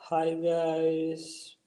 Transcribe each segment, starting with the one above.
Hi guys.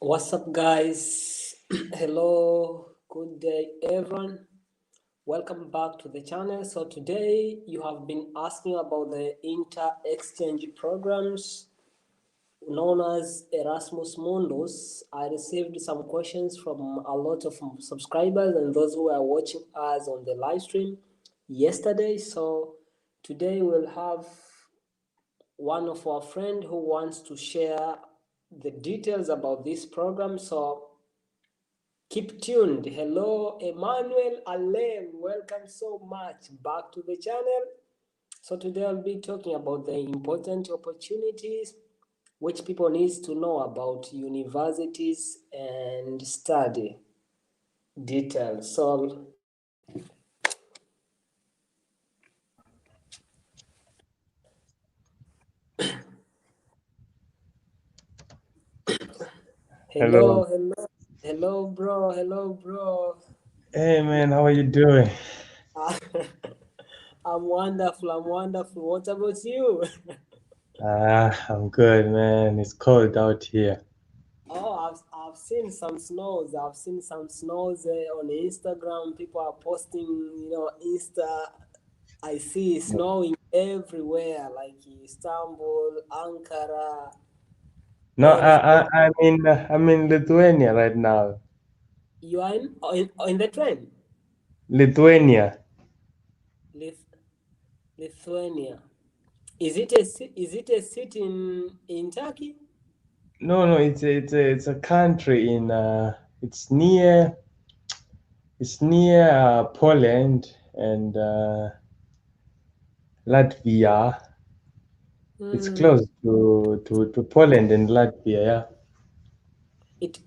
What's up guys? Hello, good day everyone. Welcome back to the channel. So today you have been asking about the inter-exchange programs known as Erasmus Mundus. I received some questions from a lot of subscribers and those who are watching us on the live stream yesterday. So today we'll have one of our friend who wants to share the details about this program. So keep tuned. Hello, Emmanuel Alem. Welcome so much back to the channel. So today I'll be talking about the important opportunities which people need to know about universities and study details. So Hello. hello, bro. Hey man, how are you doing? I'm wonderful. What about you? I'm good, man. It's cold out here. Oh, I've seen some snows. On Instagram. People are posting, Insta. I see snowing everywhere, like Istanbul, Ankara, No, everywhere. I'm in Lithuania right now. You are in the train? Lithuania. Lith- Lithuania. Is it a city in Turkey? No, it's a country in it's near Poland and Latvia. It's Hmm. close to Poland and Latvia. Yeah. It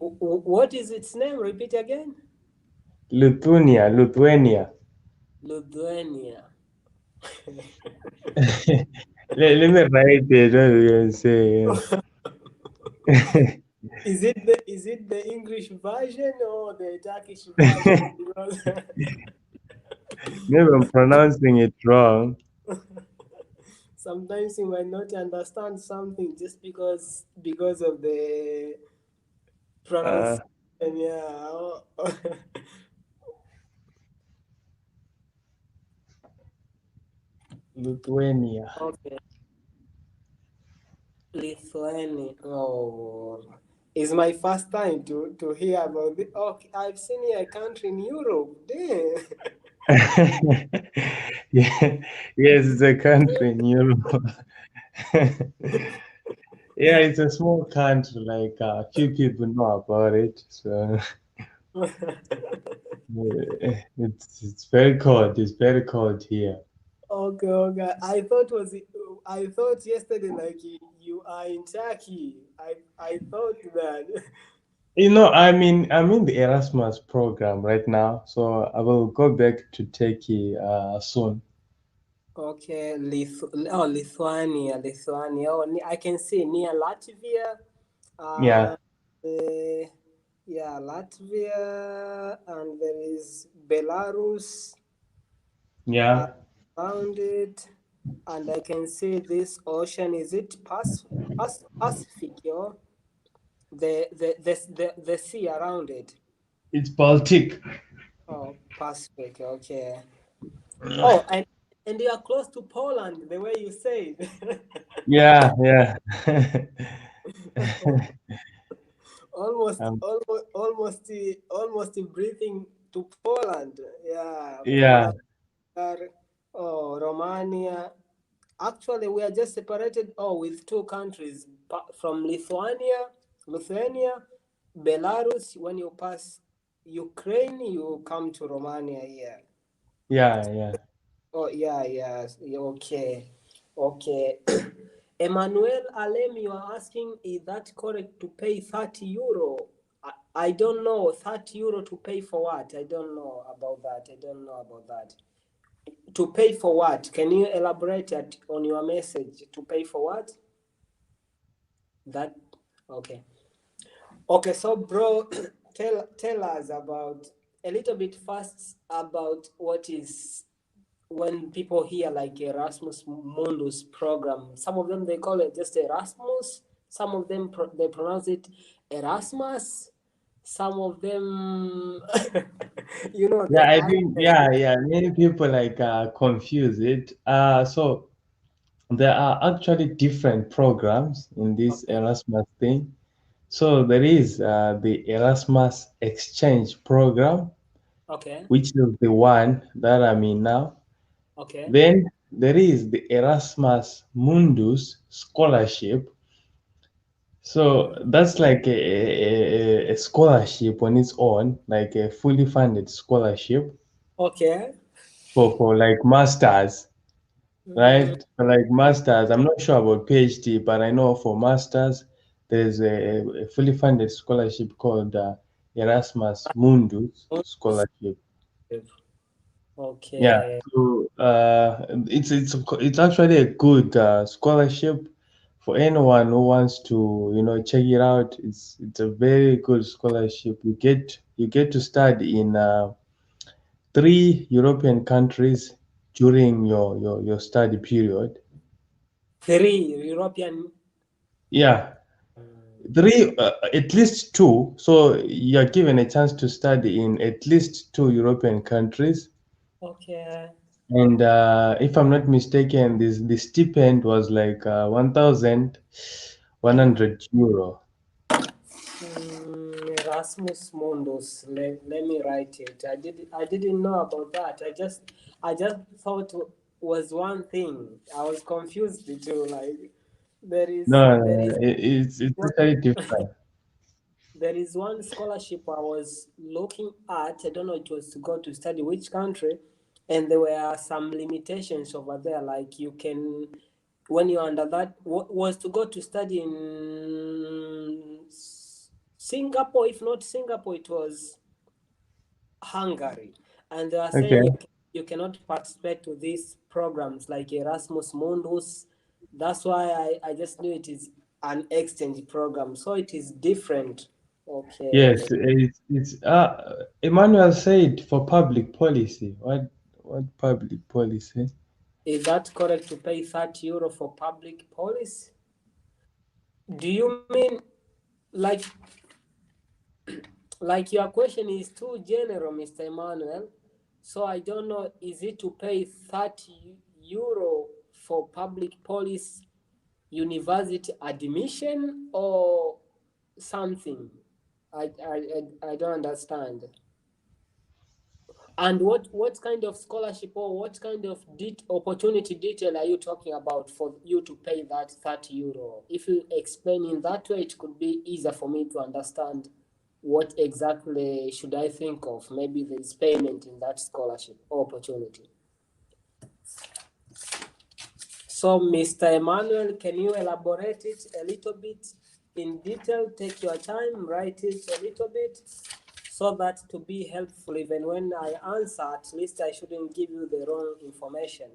what is its name? Repeat again. Lithuania. Lithuania. Let me write it. What we can say. Is it the English version or the Turkish version? Because Maybe I'm pronouncing it wrong. sometimes you might not understand something just because of the Uh, pronunciation. Yeah. Lithuania. Okay. Lithuania. Oh, it's my first time to hear about it. Okay, I've seen a country in Europe. Damn. Yeah, yes, it's a country in Europe. Yeah, it's a small country, like a few people know about it. So it's very cold. It's very cold here. Okay. I thought yesterday like you are in Turkey. I thought that. I'm in the Erasmus program right now, so I will go back to Turkey soon. Okay, Lithuania. Oh, I can see near Latvia. Yeah, Uh, Yeah, Latvia, and there is Belarus Yeah, around it. And I can see this ocean. Is it Pacific, yo? The sea around it. it's Baltic. Oh, Pacific. Okay. Oh, and you are close to Poland, the way you say it. Yeah, yeah. almost, um, almost, almost, almost breathing to Poland. Yeah, yeah, Poland. Oh, Romania. Actually, we are just separated. Oh, with two countries from Lithuania, Belarus. When you pass Ukraine, you come to Romania here. yeah, yeah. Oh, yeah, yeah. Okay, okay. Emmanuel Alem, you are asking, is that correct to pay 30 euro? I don't know. 30 euro to pay for what? I don't know about that. I don't know about that. To pay for what? Can you elaborate on your message? To pay for what? That okay. Okay, so bro, tell us about a little bit first about what is when people hear like Erasmus Mundus program. Some of them they call it just Erasmus. Some of them they pronounce it Erasmus. Some of them, Yeah, the I think accent. yeah, yeah. Many people like confuse it. So there are actually different programs in this Okay, Erasmus thing. So there is the Erasmus Exchange program, okay, which is the one that I'm in now. okay, Then there is the Erasmus Mundus Scholarship. So mm, that's like a scholarship on its own, like a fully funded scholarship okay. for like masters, Mm, right? For like masters, I'm not sure about PhD, but I know for masters, there's a fully funded scholarship called Erasmus Mundus Scholarship. Yeah, okay. so it's actually a good scholarship for anyone who wants to check it out. It's a very good scholarship. You get to study in three European countries during your study period. Three European. Yeah, Mm, three at least two. So you're given a chance to study in at least two European countries. okay. And if I'm not mistaken, this the stipend was like 1,100 euro. Erasmus Mundus. Let me write it. I didn't know about that. I just thought was one thing. I was confused too. Like there is No, there no, is it's one totally different. there is one scholarship I was looking at. I don't know it was to go to study which country, and there were some limitations over there. Like you can when you're under that was to go to study in Singapore. If not Singapore, it was Hungary, and they are saying Okay. you cannot participate to these programs like Erasmus Mundus. That's why I just knew it is an exchange program, so it is different. Yes, Okay, it's Emmanuel said for public policy. What public policy? is that correct to pay 30 euro for public policy? Do you mean like your question is too general, Mr. Emmanuel? So I don't know, is it to pay 30 euro for public policy university admission or something? I don't understand. And what kind of scholarship or what kind of opportunity detail are you talking about for you to pay that 30 euro? If you explain in that way, it could be easier for me to understand what exactly should I think of. Maybe there is payment in that scholarship opportunity. So, Mr. Emmanuel, can you elaborate it a little bit in detail? Take your time, write it a little bit so that to be helpful, even when I answer, at least I shouldn't give you the wrong information,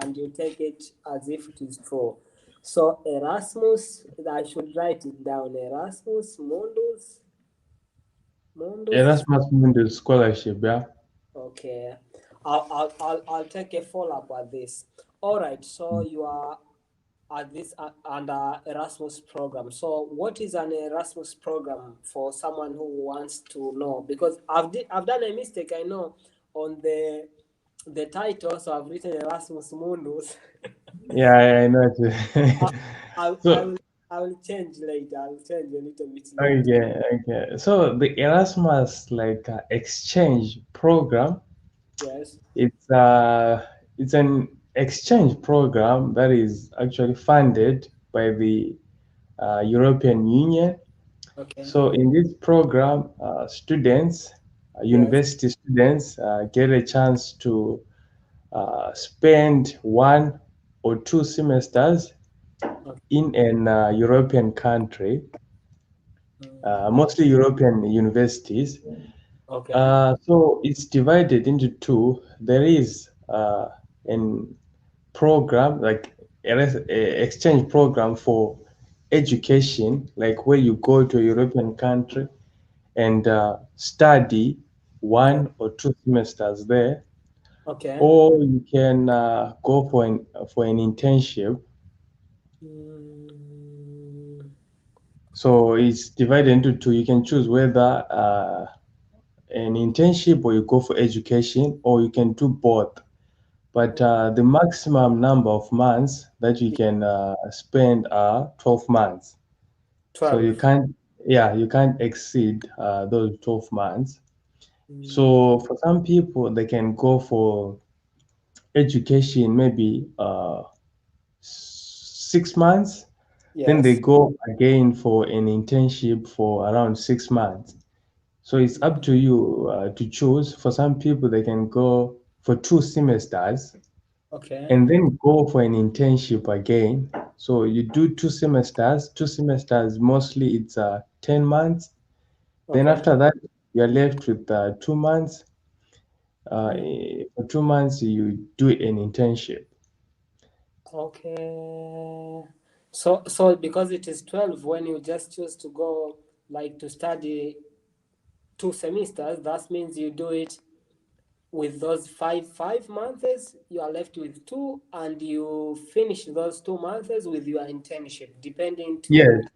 and you take it as if it is true. So, Erasmus, I should write it down. Erasmus Mundus Mundus. Erasmus Mundus Scholarship, yeah. Okay, I'll take a follow up at this. All right, so you are at this under Erasmus program. So what is an Erasmus program for someone who wants to know? Because I've done a mistake. I know on the title, so I've written Erasmus Mundus. Yeah, I know I, it. I, I So will I will change later. I'll change a little bit later. okay. So the Erasmus exchange program, Yes. it's uh it's an exchange program that is actually funded by the European Union. Okay. So in this program, students, Yes. university students, get a chance to spend 1 or 2 semesters Okay. in an European country, Mm, mostly European universities. okay. So it's divided into two. There is an program like a exchange program for education, like where you go to a European country and study Yeah. 1 or 2 semesters there, Okay. or you can go for an internship. Mm, So it's divided into two. You can choose whether an internship or you go for education, or you can do both. But the maximum number of months that you can spend are 12 months. So 12. you can't exceed those 12 months. Mm, So for some people, they can go for education maybe 6 months, then they yes. go again for an internship for around 6 months. So it's up to you to choose. For some people, they can go for 2 semesters Okay. and then go for an internship again. So you do 2 semesters. 2 semesters mostly it's 10 months. Then Okay. after that, you're left with 2 months. Mm, For 2 months, you do an internship. okay. So because it is 12, when you just choose to go like to study 2 semesters, that means you do it with those five months, you are left with two, and you finish those 2 months with your internship, depending Yes, to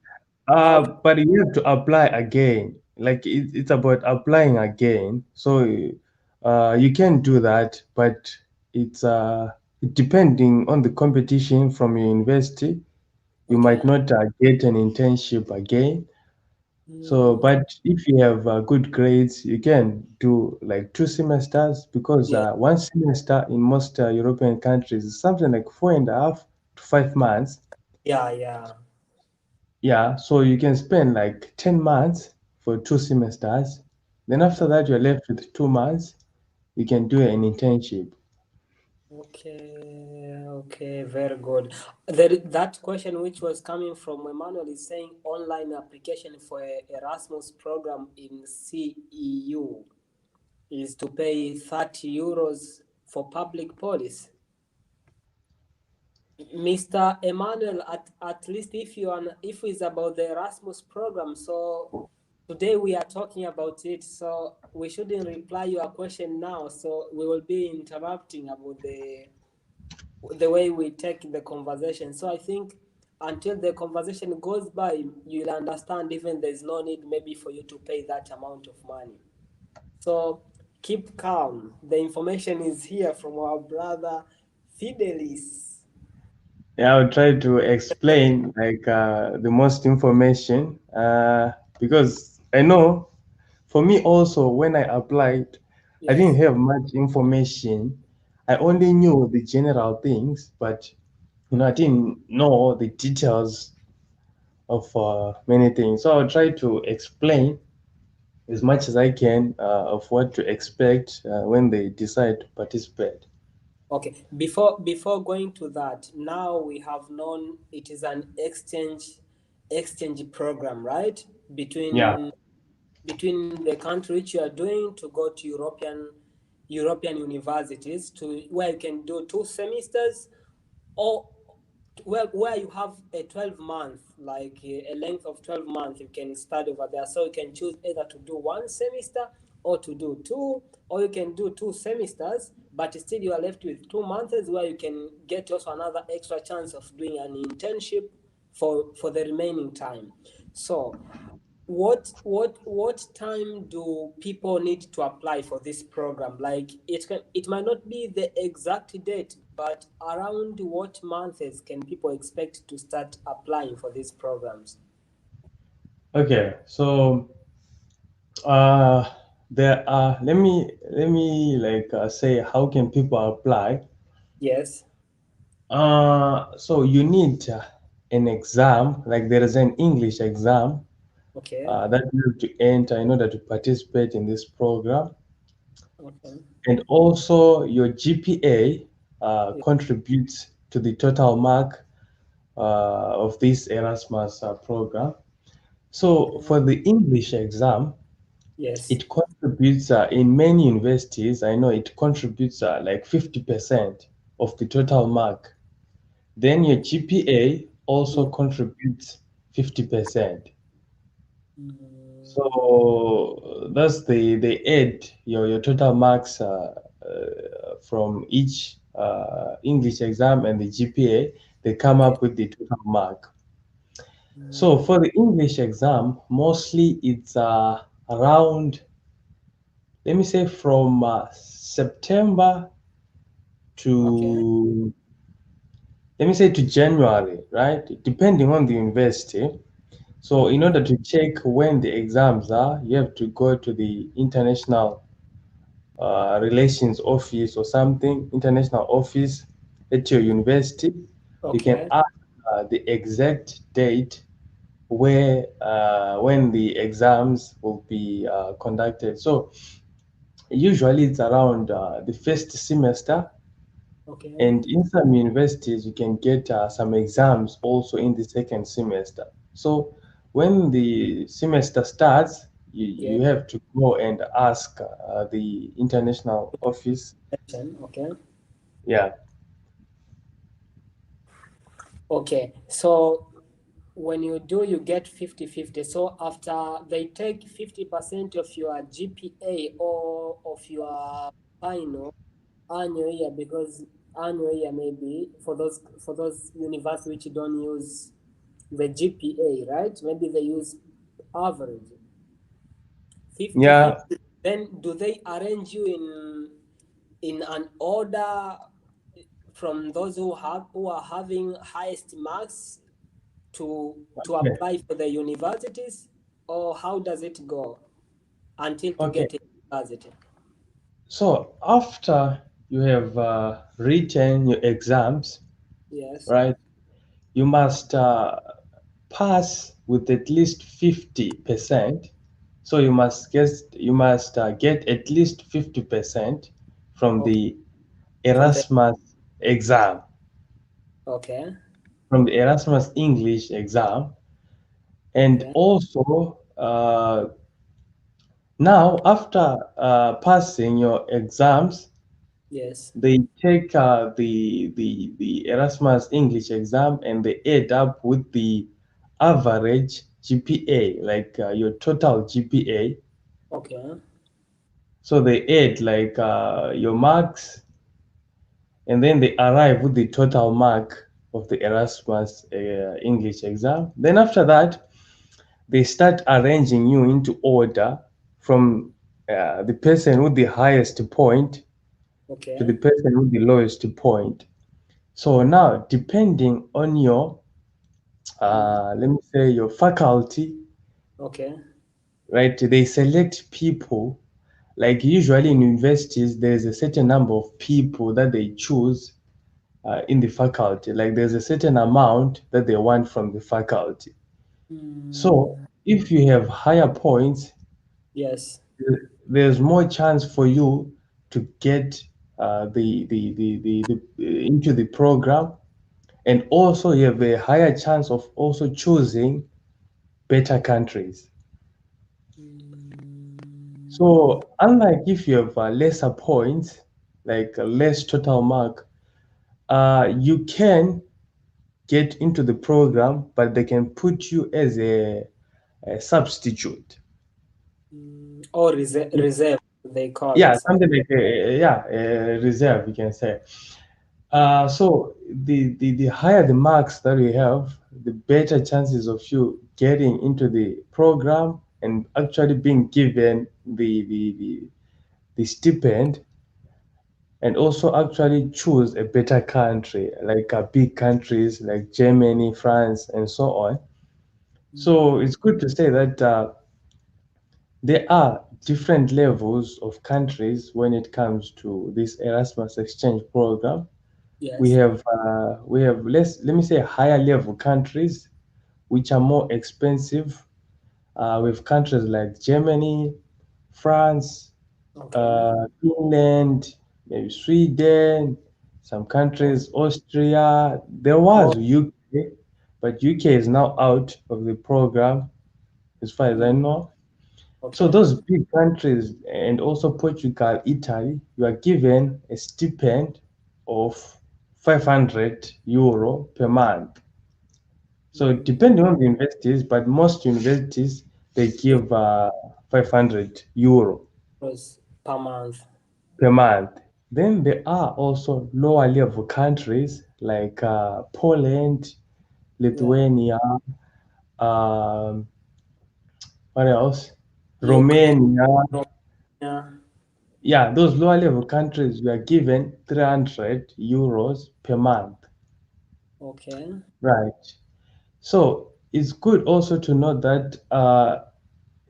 how. but you have to apply again. Like it's about applying again. So you can do that, but it's depending on the competition from your university. You might Okay. not get an internship again. So, Mm, but if you have good grades, you can do like 2 semesters because yeah. 1 semester in most European countries is something like 4.5 to 5 months. Yeah. Yeah. Yeah, so you can spend like 10 months for 2 semesters. Then after that, you're left with 2 months. You can do an internship. Okay, okay, very good. That question which was coming from Emmanuel is saying online application for a Erasmus program in CEU is to pay 30 euros for public policy. Mr. Emmanuel, at least if it's about the Erasmus program, so today we are talking about it, so we shouldn't reply your question now. So we will be interrupting about the way we take the conversation. So I think until the conversation goes by, you'll understand even there's no need maybe for you to pay that amount of money. So keep calm. The information is here from our brother Fidelis. Yeah, I'll try to explain like the most information because I know for me also when I applied, I didn't Yes. have much information. I only knew the general things, but I didn't know the details of many things. So I'll try to explain as much as I can of what to expect when they decide to participate. Okay. Before going to that, now we have known it is an exchange program, right? Yeah. Between the country which you are doing to go to European universities to where you can do 2 semesters, or where you have a 12-month, like a length of 12 months, you can study over there. So you can choose either to do one semester or to do two, or you can do two semesters, but still you are left with 2 months where you can get also another extra chance of doing an internship for the remaining time. So what time do people need to apply for this program? Like it might not be the exact date, but around what months can people expect to start applying for these programs? Okay, so uh, there are. Let me like say how can people apply. Yes. So you need an exam, like there is an English exam Okay. that you have to enter in order to participate in this program. Okay. And also your GPA Yeah. contributes to the total mark of this Erasmus program. So Okay. for the English exam, Yes. it contributes in many universities. I know it contributes like 50% of the total mark. Then your Okay. GPA also Yeah. contributes 50%. Mm, So that's they add your total marks from each English exam and the GPA. They come okay. up with the total mark. So Mm, for the English exam, mostly it's around, let me say, from September okay. to, let me say, to January, right? Depending on the university. So in Mm, order to check when the exams are, you have to go to the international relations office or something, international office at your mm, university. You can okay. ask the exact date where when the exams will be conducted. So usually it's around the first semester, Okay. and in some universities you can get some exams also in the second semester. So when the semester starts, Yeah. you have to go and ask the international office. Okay. Yeah. Okay. So when you do, you get 50-50. So after they take 50% of your GPA or of your final annual year, because annual year maybe for those universities which don't use the GPA, right? Maybe they use average 50-50. Yeah. Then do they arrange you in an order from those who are having highest marks to Okay. apply for the universities, or how does it go until to Okay. get a university? So after you have written your exams, Yes. right, you must pass with at least 50%. So you must get at least 50% from Okay. the From the Erasmus exam, okay. from the Erasmus English exam. And Okay. also, now after passing your exams, Yes. they take the Erasmus English exam and they add up with the average GPA, like your total GPA. Okay. So they add like your marks, and then they arrive with the total mark of the Erasmus English exam. Then after that, they start arranging you into order from the person with the highest point to the Okay. person with the lowest point. So now, depending on your, Mm. let me say, your faculty, Okay. right? They select people. Like usually in universities, there's a certain number of people that they choose in the faculty. Like there's a certain amount that they want from the faculty. So Mm. if you have higher points, Yes. there's more chance for you to get the into the program, and also you have a higher chance of also choosing better countries. Mm. So unlike if you have lesser points, like a less total mark, you can get into the program, but they can put you as a substitute. Or reserve, they call Yeah, it something. something like a reserve, you can say. So the higher the marks that you have, the better chances of you getting into the program and actually being given the stipend, and also actually choose a better country, like big countries like Germany, France, and so on. So it's good to say that there are different levels of countries when it comes to this Erasmus exchange program. We Yes. have let me say higher level countries which are more expensive. With countries like Germany, France, Okay. Finland, maybe Sweden, some Oh, countries, Austria. There was oh, UK, but UK is now out of the program, as far as I mm, know. So okay. those big countries and also Portugal, Italy, you are given a stipend of 500 euro per month. So depending on the universities, but most universities they It give 500 euro was per month. per month. Then there are also lower level countries like Poland, Yeah. Lithuania, um, what else? Ukraine, Romania. Romania. Yeah, those lower level countries we are given 300 euros per month. Okay. Right. So it's good also to note that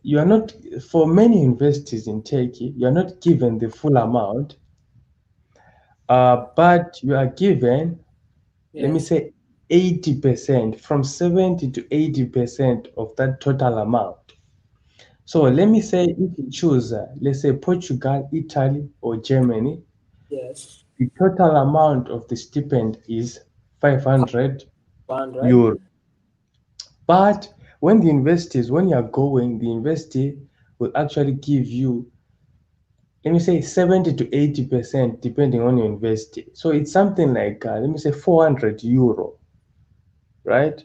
you are not, for many universities in Turkey, you are not given the full amount, but you are given, let me Yes. say, 80%, from 70 to 80% of that total amount. So let Mm, me say, if you choose, let's say, Portugal, Italy, or Germany, yes. the total amount of the stipend is 500 100. euro. But when the universities, when you are going, the university will actually give you, let me say, 70 to 80%, depending on your university. So it's something like, let me say, 400 euro, right?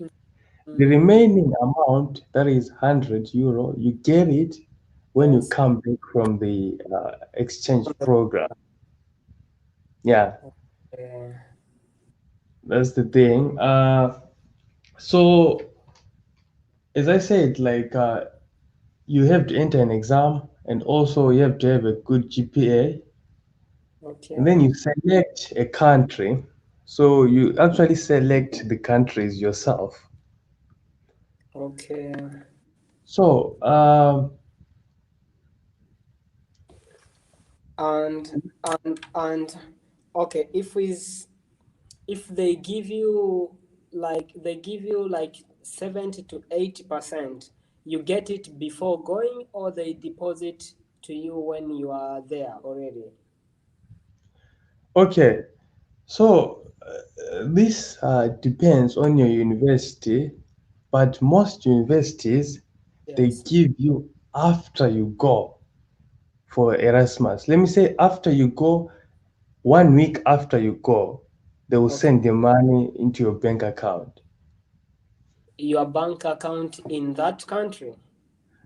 The Mm, remaining amount, that is 100 euro, you get it when you yes. come back from the exchange program. Yeah, Okay. that's the thing. So, as I said, like, you have to enter an exam and also you have to have a good GPA, and then Okay. you select a country. So you actually select the countries yourself. Okay. So And and okay, if they give you like 70 to 80%, you get it before going, or they deposit to you when you are there already. okay, so this depends on your university, but most universities they Yes. give you after you go for Erasmus. Let me say after you go, 1 week after you go, they will Okay. send the money into your bank account. Your bank account in that country.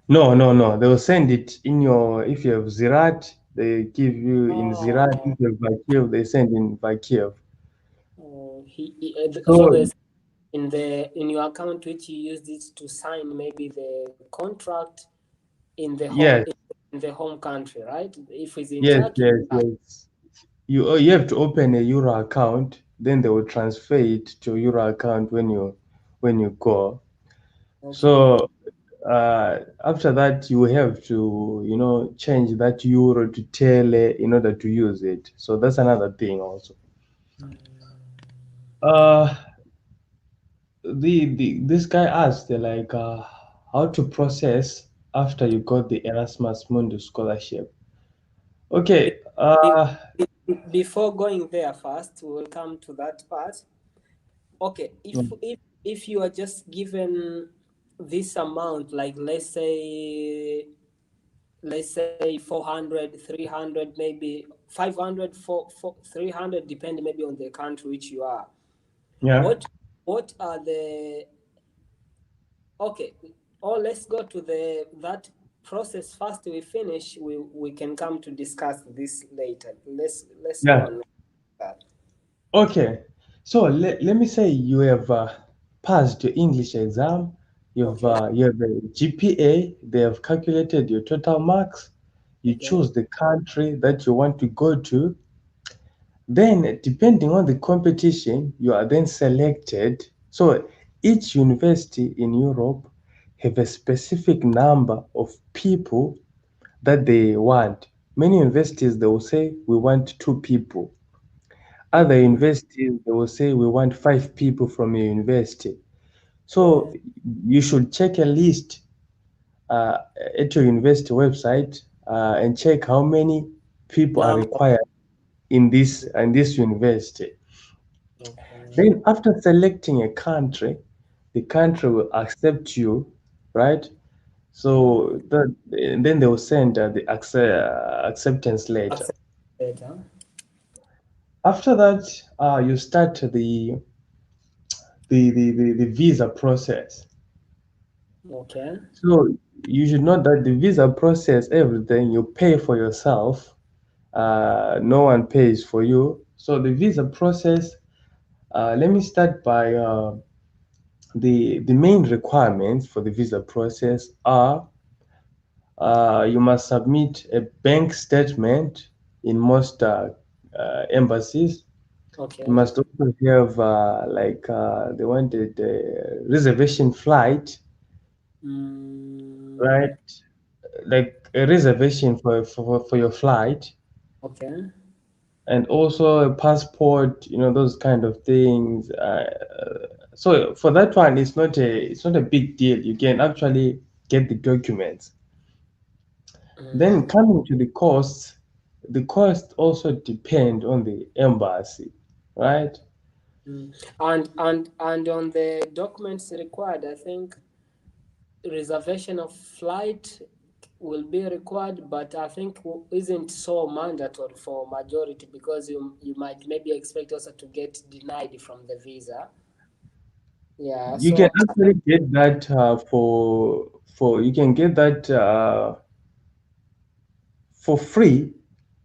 No, no, no. They will send it in your, if you have Zirat, they give you in Zirat. Oh, If you have Vakiev, they send in Vakiev. so So, there's in your account which you used it to sign maybe the contract yes, in the home country, right? If it's in yes, Turkey. yes, yes. You have to open a Euro account, then they will transfer it to Euro account when you go. Okay. So after that, you have to, change that Euro to Tele in order to use it. So that's another thing also. Uh, the this guy asked like how to process after you got the Erasmus Mundus scholarship. Be- Okay, Before going there first, we will come to that part. Okay, if you are just given this amount, like let's say 400, 300, maybe 500, for 300, depend maybe on the country which you are. yeah. What what are the okay, or let's go to the that process first. We finish, we can come to discuss this later. Let's go Yeah. on with that. Okay. So let me say you have passed your English exam. Okay. You have a GPA. They have calculated your total marks. You Okay. choose the country that you want to go to. Then, depending on the competition, you are then selected. So each university in Europe have a specific number of people that they want. Many universities they will say we want 2 people. Other Mm, universities they will say we want 5 people from your university. So yeah. you should check a list uh, at your university website and check how many people are Number. required in this university. Okay. Then after selecting a country, the country will accept you, right? Mm, So then they will send the acceptance letter. accept later. After that, you start the visa process. Okay. So you should know that the visa process, everything you pay for yourself. No one pays for you. So the visa process. Let me start by the main requirements for the visa process are you must submit a bank statement in most embassies. You Okay. must also have they wanted a reservation flight, Mm, right? Like a reservation for your flight, okay. and also a passport. Those kind of things. So for that one, it's not a big deal. You can actually get the documents. Then Mm, coming to the cost also depend on the embassy, right? mm. And on the documents required, I think reservation of flight will be required, but I think isn't so mandatory for majority because you might maybe expect also to get denied from the visa. Yeah, You can so actually get that for you can get that for free,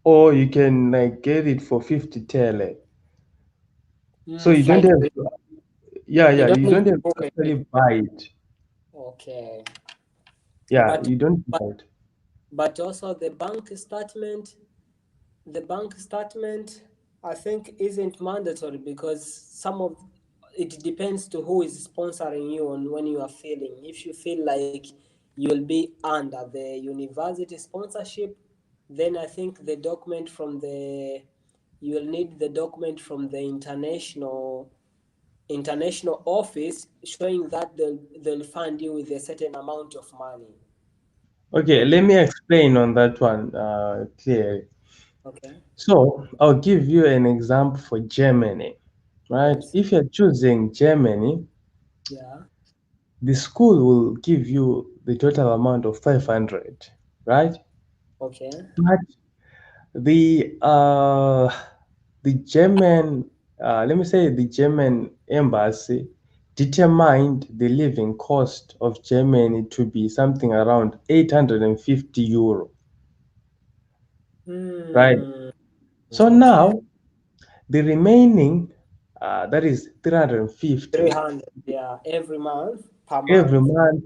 or you can like get it for 50 tele. So you don't like have to, yeah, you yeah, don't you need don't to have to book anything. actually buy it. Okay, Yeah, but you don't but buy it. but also the bank statement I think isn't mandatory because some of it depends to who is sponsoring you on when you are feeling. If you feel like you will be under the university sponsorship, then I think the document from the you will need the document from the international office showing that they'll fund you with a certain amount of money. Okay, let me explain on that one clearly. Okay. So I'll give you an example for Germany, right? Yes. If you're choosing Germany, Yeah. the school will give you the total amount of 500, right? Okay. But the uh, the German, let me say the German embassy determined the living cost of Germany to be something around 850 euro, right? Hmm. So Okay. now the remaining, that is 350, 300, yeah, every month, per every month. month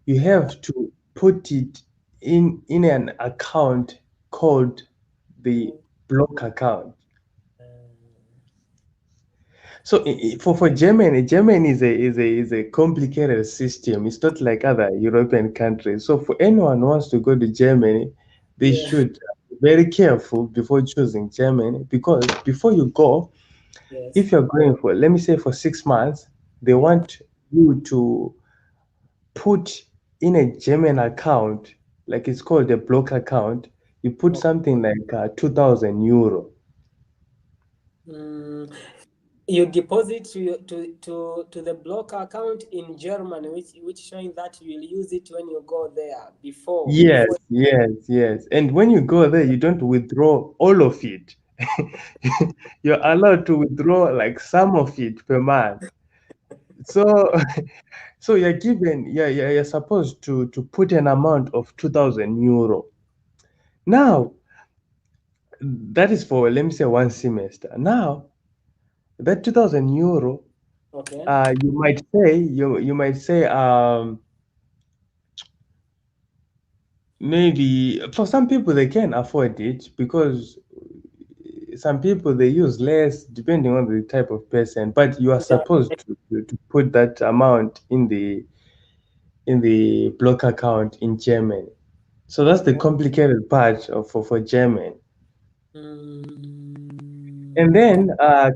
you Yeah. have to put it in an account called the block account. So for Germany, Germany is a complicated system. It's not like other European countries. So for anyone who wants to go to Germany, they Yeah. should be very careful before choosing Germany, because before you go, Yes. if you're going for, let me say, for 6 months, they Yeah. want you to put in a German account, like it's called a block account. You put Okay. something like 2,000 euro. Mm, you deposit to the block account in Germany, which showing that you will use it when you go there Yes, before. yes, yes. And when you go there, you don't withdraw all of it. You're allowed to withdraw like some of it per month. So so you're given, you're supposed to put an amount of 2,000 euro. Now that is for, let me say, one semester. Now that 2,000 euro, Okay. you might say maybe for some people they can afford it, because some people they use less depending on the type of person, but you are Yeah. supposed to put that amount in the block account in Germany. So that's the complicated part of for Germany. And Mm, then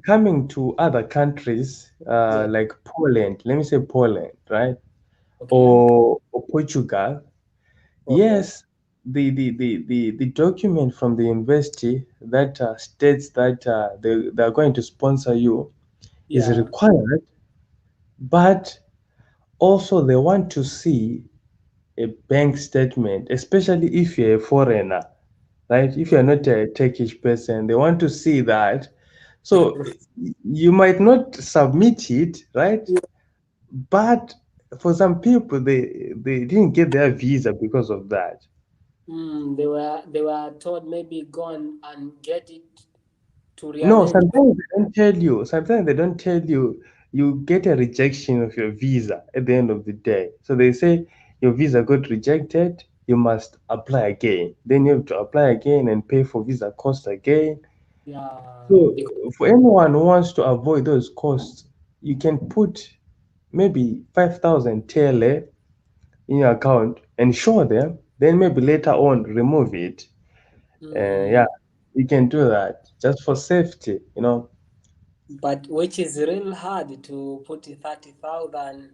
coming to other countries yeah. like Poland, let me say Poland, right? Okay. Or Portugal. Okay. Yes, the document from the university that states that they are going to sponsor you is Yeah. required, but also they want to see a bank statement, especially if you're a foreigner, right? If you're not a Turkish person, they want to see that. So you might not submit it, right? Yeah. But for some people, they didn't get their visa because of that. They were told maybe go and get it to No, rearrange. sometimes they don't tell you. Sometimes they don't tell you. You get a rejection of your visa at the end of the day. So they say your visa got rejected. You must apply again. Then you have to apply again and pay for visa cost again. Yeah. So Because for anyone who wants to avoid those costs, you can put maybe 5,000 TL in your account and show them. Then maybe later on remove it. Yeah, mm, you can do that just for safety. but which is real hard to put 30,000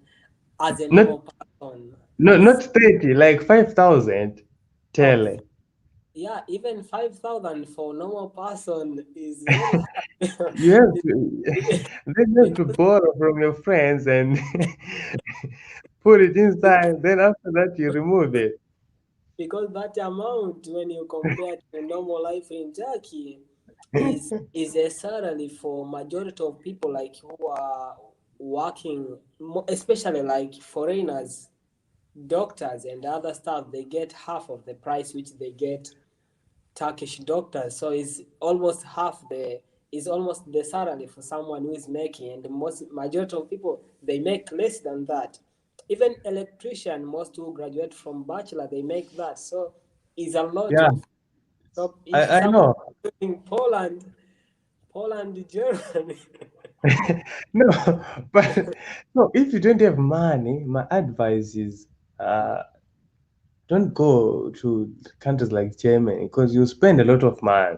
as a Not normal person. not Is 30, like 5,000 oh TL. yeah, even 5,000 for normal person is real hard. You have It- to it- then you have to because borrow from your friends and put it inside. Then after that you remove it. because that amount when you compare to a normal life in Turkey is a salary for majority of people like who are working, especially like foreigners, doctors and other stuff. They get half of the price which they get Turkish doctors. So it's almost half the is almost the salary for someone who is making, and the most majority of people they make less than that. Even electrician, most who graduate from bachelor, they make that. So it's a lot Yeah, of. So if I someone know. in Poland, Germany. No, but no, if you don't have money, my advice is uh, don't go to countries like Germany because you spend a lot of money.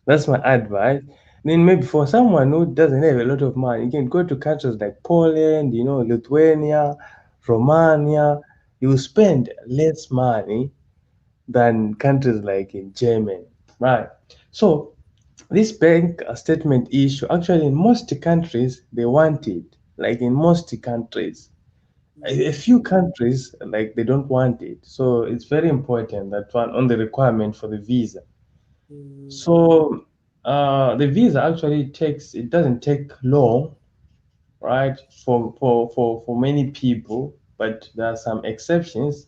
That's my advice. Then maybe for someone who doesn't have a lot of money, you can go to countries like Poland, Lithuania, Romania. You spend less money than countries like in Germany, right? So this bank statement issue, actually in most countries they want it. Like in most countries, a Mm, few countries like they don't want it. So it's very important that one on the requirement for the visa. mm, So the visa actually it doesn't take long, right? For many people, but there are some exceptions.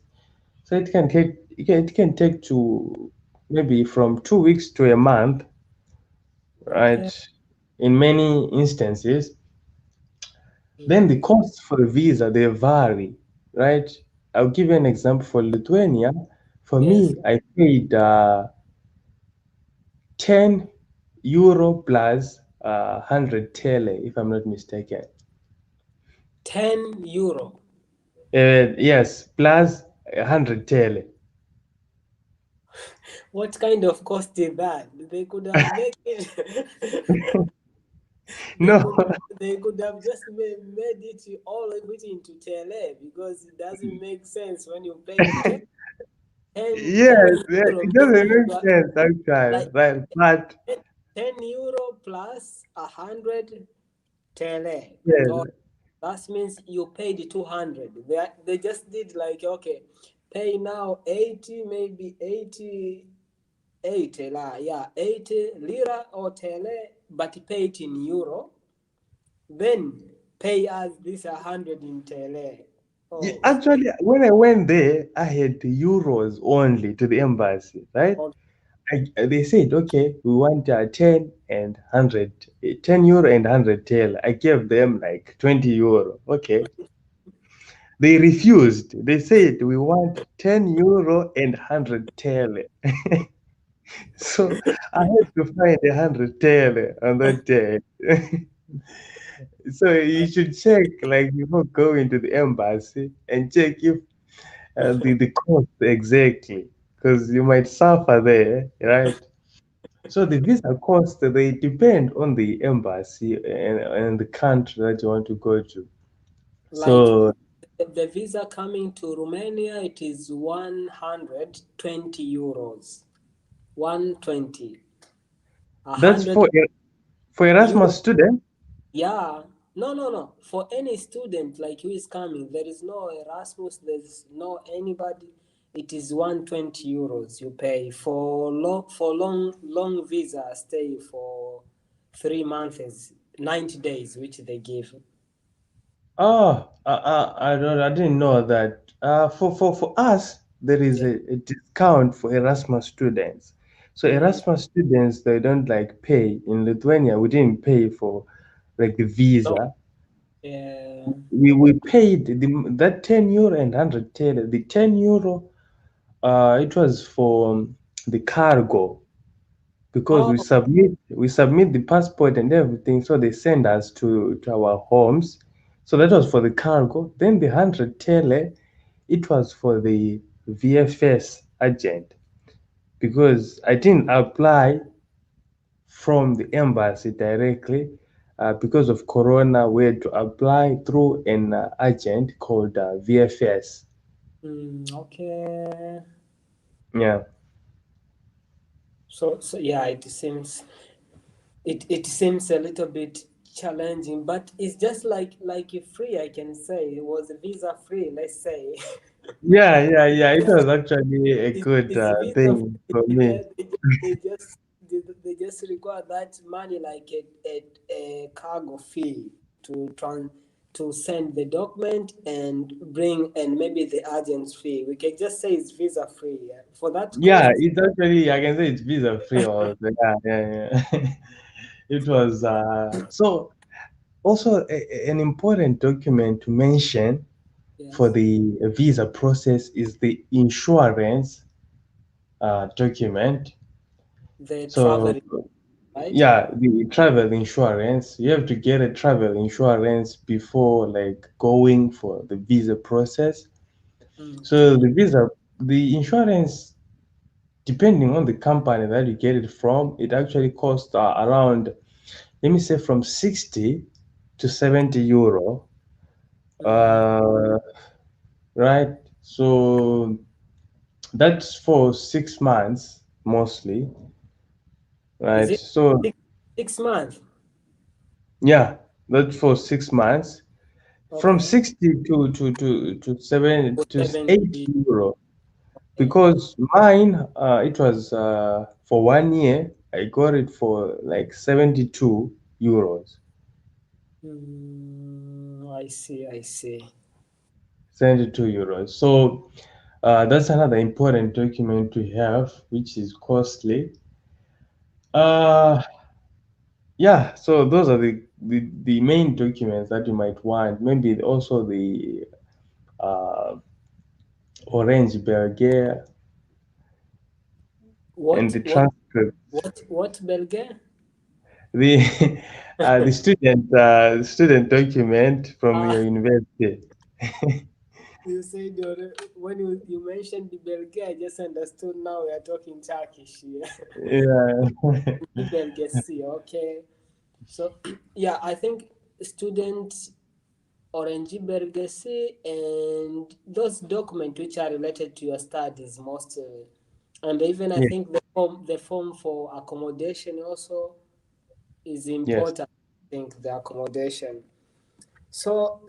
So it can take to maybe from 2 weeks to a month, okay. right? In many instances. Then the Mm, costs for the visa they vary, right? I'll give you an example for Lithuania. For yes, me, I paid 10 euro plus 100 tele, if I'm not mistaken. €10. Yes, plus 100 tele. What kind of cost is that? They could have made it. they No, could they could have just made it all everything to tele because it doesn't make sense when you pay 10, yes, 10 yeah, euro. it Maybe doesn't you make are sense actually, like right? But 10 euro plus 100 tele. yes, Or that means you paid 200. They just did like okay, pay now 80, maybe 80 yeah, 80 lira or tele, but pay it in euro. Then pay us this 100 in Tele. Yeah, Oh, actually, when I went there, I had euros only to the embassy, right? okay. They said, okay, we want 10 and 100, 10 euro and 100 tail. I gave them like 20 euro. Okay. They refused. They said, we want 10 euro and 100 tail. So I had to find 100 tail on that day. So you should check, like, before going to the embassy and check if the cost exactly, because you might suffer there, right? So the visa cost, they depend on the embassy and the country that you want to go to. Like So the visa coming to Romania, it is 120 euros. 120. that's 100 for euro. Erasmus student. Yeah. No, no, no. For any student like who is coming, there is no Erasmus, there is no anybody. It is 120 euros you pay for long visa stay for 3 months, 90 days, which they give. Oh, I didn't know that. For us, there is Yeah. a discount for Erasmus students. So Mm. Erasmus students, they don't like pay. In Lithuania, we didn't pay for like the No. visa. Uh, We paid that 10 euro and 100 tael. The 10 euro, it was for the cargo, because oh. we submit the passport and everything, so they send us to our homes. So that was for the cargo. Then the 100 tele, it was for the VFS agent, because I didn't apply from the embassy directly. Because of corona, we had to apply through an agent called VFS. Okay. Yeah. So yeah, it seems a little bit challenging, but it's just like a free. I can say it was visa free. Let's say Yeah. It was actually a good it's visa thing free. for me. Yeah, they just they just require that money like a cargo fee to send the document and bring, and maybe the agent's fee. We can just say it's visa free. Yeah. For that Yeah, cost, it's actually, I can say it's visa free also. Yeah. It was so also an important document to mention for yes, the visa process is the insurance document. the So travel, right? yeah, the travel insurance. You have to get a travel insurance before like going for the visa process. So Okay. the insurance, depending on the company that you get it from, it actually costs around, let me say, from 60 to 70 euro. Mm. Uh, right? So that's for 6 months mostly, Is right? it So six, 6 months? yeah, that's for 6 months. From Okay. 60 to 7 For to 80 70. euro. Okay. Because mine, it was for 1 year, I got it for like 72 euros. I see. I see. 72 euros. So that's another important document to have, which is costly. Mm. Uh, yeah, so those are the main documents that you might want. Maybe also the uh, Orange Belge and What the what transcript. what Belgium? The the student document from Ah, your university. you said when you mentioned the Belgium, I just understood. Now we are talking Turkish here. Yeah. Belgesi, okay. So yeah, I think student Orange Bergesi and those documents which are related to your studies most, and even I Yes, think the form for accommodation also is yes. important. I think the accommodation. So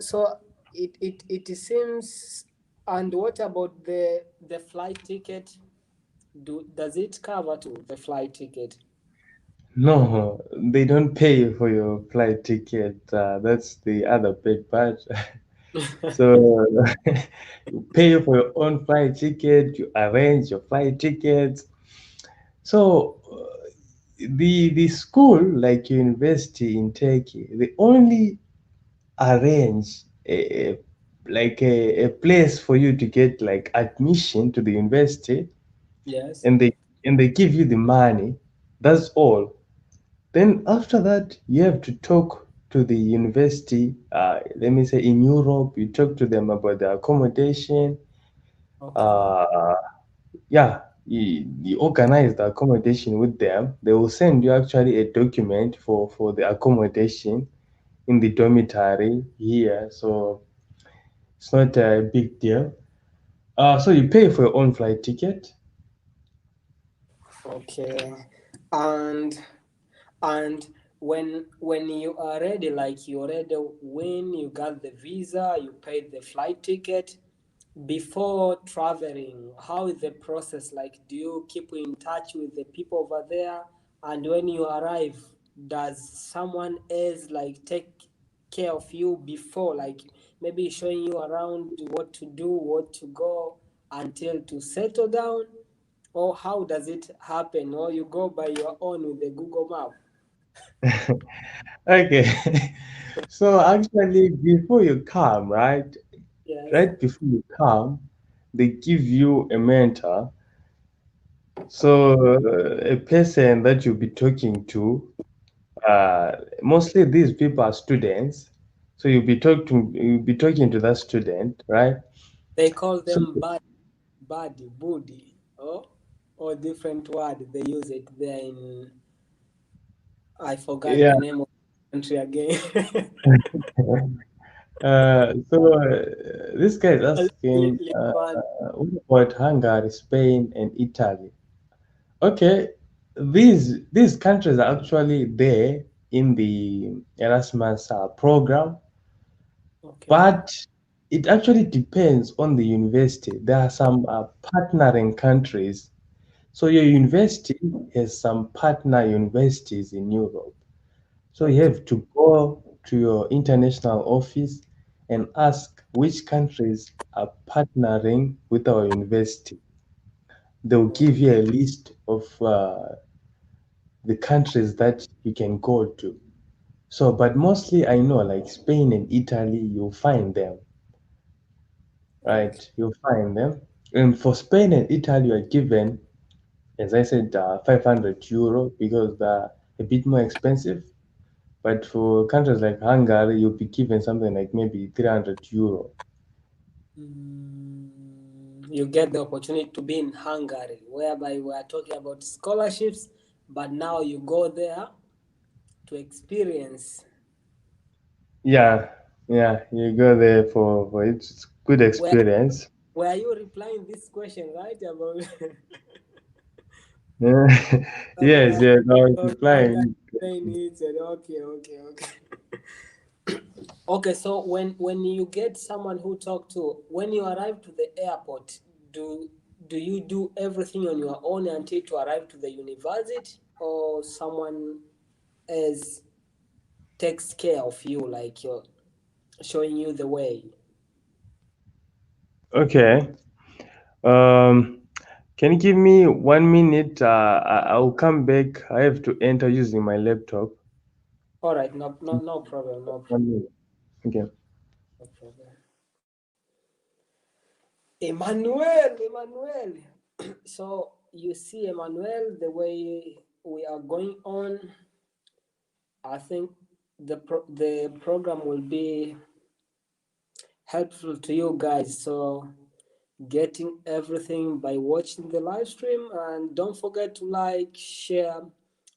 it seems. And what about the flight ticket? Does it cover to the flight ticket? No, they don't pay you for your flight ticket. That's the other bad part. So you pay for your own flight ticket, you arrange your flight tickets. So the school, like university in Turkey, they only arrange a place for you to get like admission to the university, Yes. and they give you the money. That's all. Then after that, you have to talk to the university. Let me say in Europe, you talk to them about the accommodation. Okay. Uh, yeah, you organize the accommodation with them. They will send you actually a document for the accommodation in the dormitory here. So it's not a big deal. So you pay for your own flight ticket. Okay. And and when you are ready, like you already when you got the visa, you paid the flight ticket. Before traveling, how is the process like? Do you keep in touch with the people over there? And when you arrive, does someone else like take care of you before, like maybe showing you around what to do, what to go until to settle down? Or how does it happen? Or you go by your own with the Google map? Okay. So actually, before you come, Yes. right before you come, they give you a mentor. So a person that you'll be talking to, uh, mostly these people are students. So you'll be talking to that student, right? They call So them buddy, or different word they use it there in. I forgot yeah. the name of the country again. This guy is asking, Lithuania. what about Hungary, Spain, and Italy? Okay, these countries are actually there in the Erasmus program, Okay. but it actually depends on the university. There are some partnering countries. So your university has some partner universities in Europe. So you Okay. have to go to your international office and ask which countries are partnering with our university. They'll give Okay. you a list of the countries that you can go to. So, but mostly I know like Spain and Italy, you'll find them, Okay. right? You'll find them. And for Spain and Italy, you are given, as I said, 500 euro because they're a bit more expensive. But for countries like Hungary, you'll be given something like maybe 300 euro. You get the opportunity to be in Hungary, whereby we are talking about scholarships, but now you go there to experience. Yeah, yeah, you go there for it. It's good Where experience. were you replying this question right about Yeah. Yes, about yes, I was Hungary, replying. Spain? He said, okay, okay, okay. Okay, so when you get someone who talk to, when you arrive to the airport, do do you do everything on your own until to arrive to the university, or someone else takes care of you, like you're showing you the way? Okay. Um, can you give me 1 minute? I'll come back. I have to enter using my laptop. All right, no problem, 1 minute. Okay. no problem. Emmanuel. So you see, Emmanuel, the way we are going on, I think the program will be helpful to you guys. So getting everything by watching the live stream, and don't forget to like, share,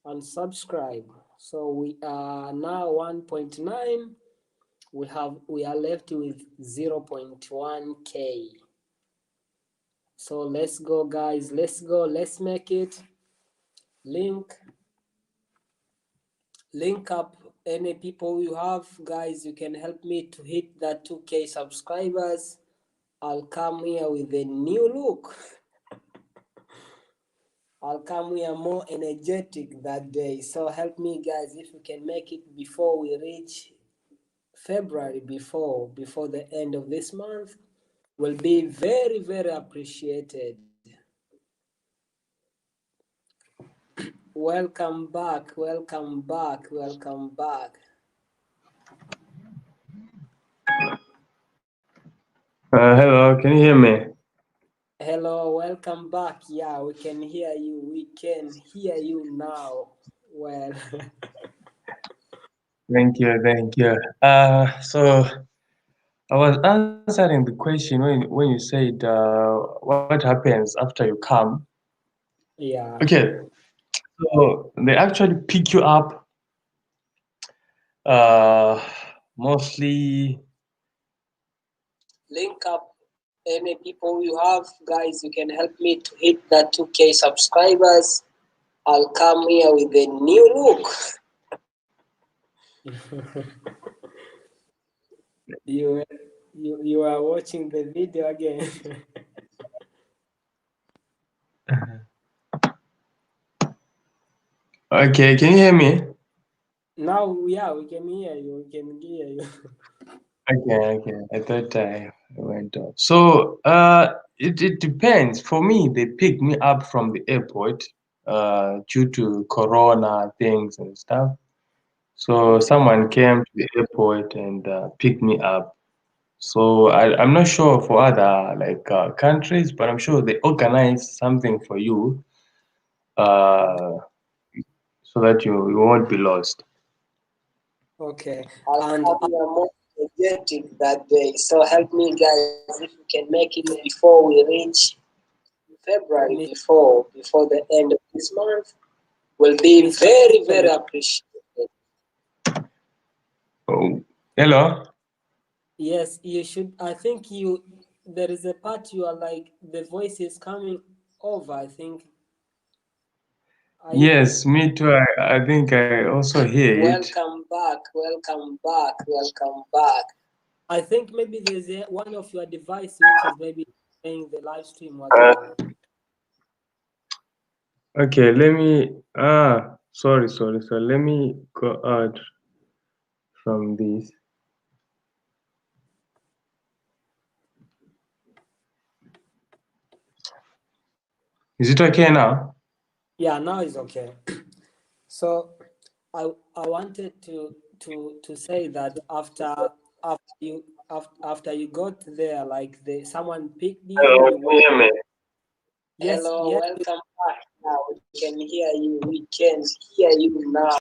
and subscribe. So we are now 1.9. We are left with 0.1k. So let's go, guys. Let's go. Let's make it. Link link up any people you have, guys. You can help me to hit that 2k subscribers. I'll come here with a new look. I'll come here more energetic that day. So help me, guys, if we can make it before we reach February, before the end of this month, will be very, very appreciated. Welcome back, welcome back, welcome back. Hello, can you hear me? Hello, welcome back. Yeah, we can hear you. We can hear you now. Well, Thank you, thank you. So I was answering the question when you said what happens after you come. yeah. Okay, so they actually pick you up mostly. Link up any people you have, guys. You can help me to hit that 2K subscribers. I'll come here with a new look. you, you are watching the video again. Okay, can you hear me? Now, yeah, we can hear you. We can hear you. Okay, okay. I thought I went off. So, it depends. For me, they picked me up from the airport, due to Corona things and stuff. So Okay. someone came to the airport and picked me up. So I'm not sure for other like countries, but I'm sure they organize something for you, uh, so that you won't be lost. Okay. And we are more energetic that day. So help me, guys, if you can make it before we reach February, before the end of this month, will be very, very appreciated. Oh, hello. Yes, you should. I think you. There is a part you are like the voice is coming over. I think. I Yes, me too. I think I also hear it. welcome back. Welcome back. Welcome back. I think maybe there's one of your device which is maybe playing the live stream Uh, again. okay, let me. Sorry. Let me go out from this. Is it okay now? Yeah, now it's okay. So I wanted to say that after you got there, like someone picked you, Hello, you can you went. hear me? Yes, hello, yes, welcome back. Now we can hear you. We can hear you now.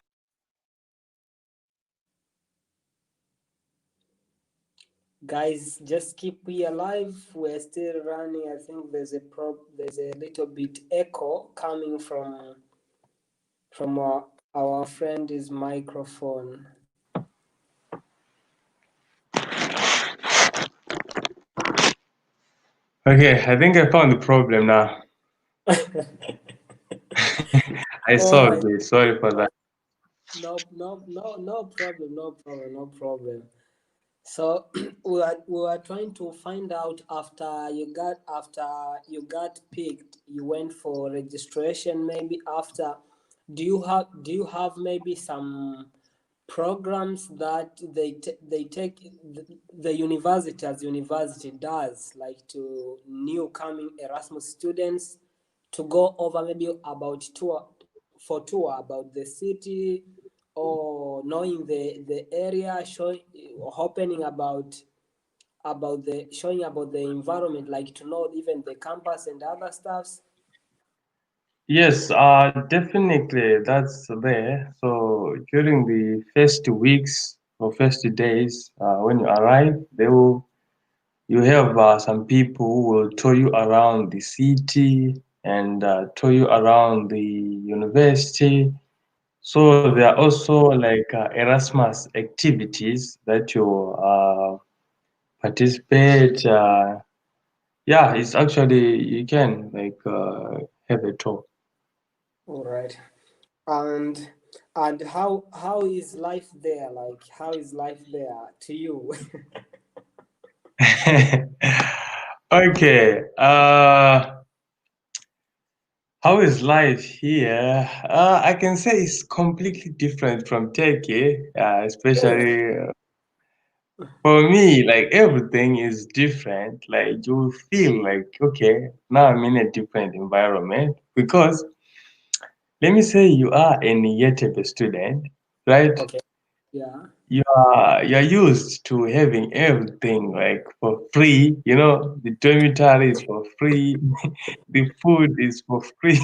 Guys, just keep me alive. We're still running. I think there's a little bit echo coming from our friend's microphone. Okay, I think I found the problem now. I Oh my, solved it. Sorry for that. no problem, no problem. So we were trying to find out after you got picked, you went for registration. Maybe after, do you have maybe some programs that they take the university as university does, like to new coming Erasmus students to go over maybe about tour about the city, or knowing the area, showing, opening about the environment, like to know even the campus and other stuffs. Yes, definitely that's there. So during the first weeks or first days, when you arrive, you have some people who will tour you around the city and tour you around the university. So there are also like Erasmus activities that you participate. Yeah, it's actually you can like have a tour. All right. And how is life there? Like, how is life there to you? Okay. How is life here? I can say it's completely different from Turkey, especially for me. Like everything is different. Like you feel like, okay, now I'm in a different environment because let me say you are a Niyetepe student, right? Okay. Yeah. You are used to having everything like for free. You know, the dormitory is for free, the food is for free.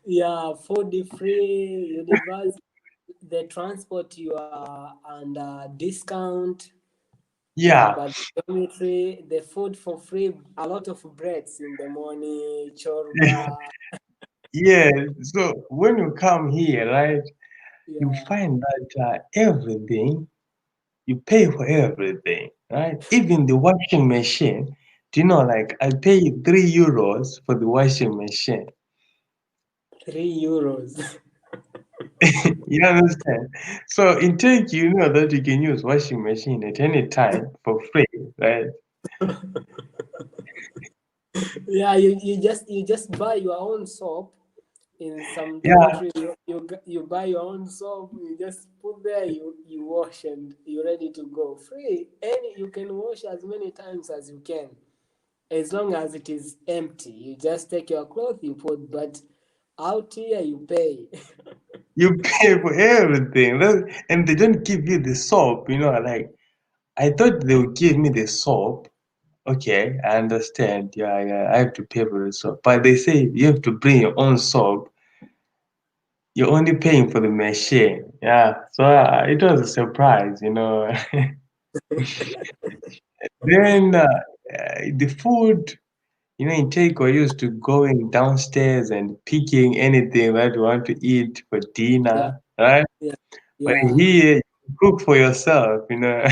Yeah, food is free, university, the transport you are under discount. Yeah, Yeah, but dormitory, the food for free, a lot of breads in the morning, chorba. yeah. So when you come here, right, you Yeah, find that everything you pay for everything, right? Even the washing machine. Do you know, like I pay €3 for the washing machine. €3. You understand? So in Turkey, you know that you can use washing machine at any time for free, right? Yeah, you just buy your own soap in some Yeah, dormitory. You buy your own soap. You just put there. You wash and you're ready to go. Free. Any you can wash as many times as you can, as long as it is empty. You just take your cloth. You put. But out here you pay. you pay for everything, and they don't give you the soap. You know, like I thought they would give me the soap. Okay, I understand. Yeah, yeah, I have to pay for the soap, but they say you have to bring your own soap. You're only paying for the machine. Yeah, so it was a surprise, you know. Then the food, you know, in Take we're used to going downstairs and picking anything that you want to eat for Yeah, dinner, right? yeah, But yeah. here, you cook for yourself, you know.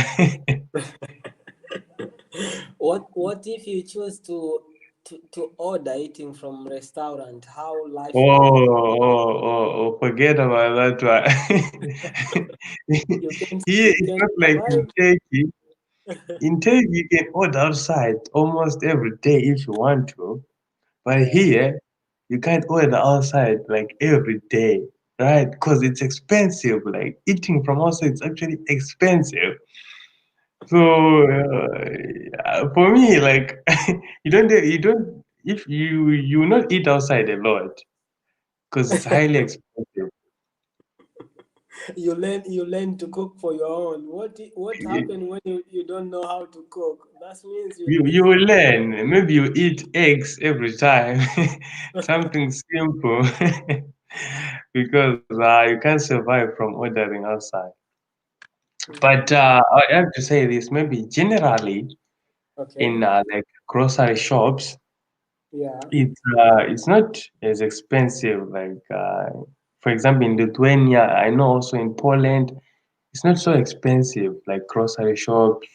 What if you choose to order eating from restaurant? How life Oh, will be? forget about that one. Here, You it's can not like in survive. Turkey. In Turkey, you can order outside almost every day if you want to. But Yeah. here, you can't order outside like every day, right? Because it's expensive. Like eating from outside, it's actually expensive. So for me, like you don't if you will not eat outside a lot because it's highly expensive. You learn to cook for your own. What You, happened when you don't know how to cook? That means you will learn. Maybe you eat eggs every time, something simple, because you can't survive from ordering outside. But Mm, I have to say this, maybe generally okay. in like grocery shops, Yeah. it's not as expensive. Like for example, in Lithuania, I know also in Poland, it's not so expensive. Like grocery shops,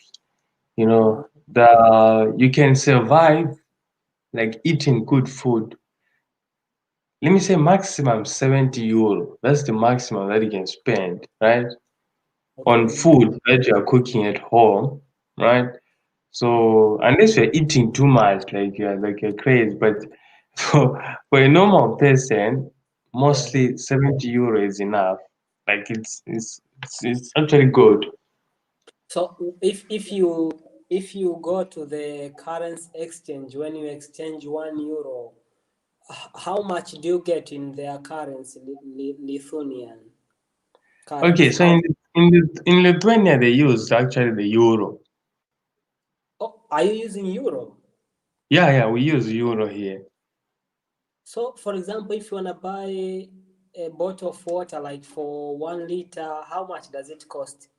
you Mm, know, the you can survive like eating good food. Let me say maximum €70. That's the maximum that you can spend, right? On okay. food that you are cooking at home, right? Mm, So unless you're eating too much, like you're crazy, but for a normal person, yeah. mostly €70 is enough. Like it's actually good. So if you go to the currency exchange, when you exchange €1, how much do you get in their currency, Lithuanian Okay, currency? so How? in Lithuania they use actually the euro. Oh, are you using euro? Yeah, yeah, we use euro here. So, for example, if you wanna buy a bottle of water, like for 1 liter, how much does it cost?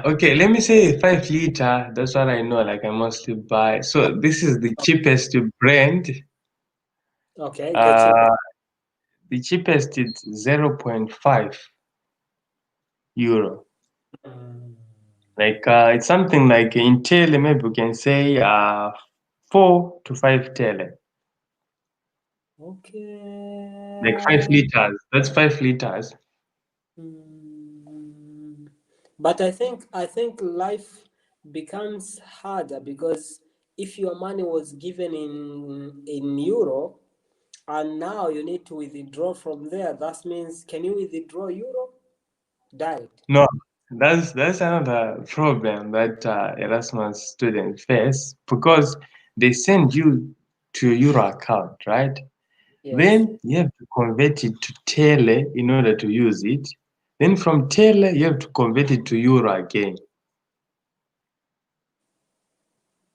Okay, let me say 5 liter. That's what I know. Like I mostly buy. So this is the cheapest brand. Okay, the cheapest. Uh, the cheapest is €0.5. Mm, Like it's something like in tele, maybe we can say 4 to 5 tele. Like five okay. liters. That's 5 liters. Mm, but I think life becomes harder because if your money was given in euro and now you need to withdraw from there, that means can you withdraw euro direct? No, that's another problem that Erasmus students face because they send you to your Euro account, right? Yes. Then you have to convert it to Tele in order to use it. Then from Tele, you have to convert it to Euro again.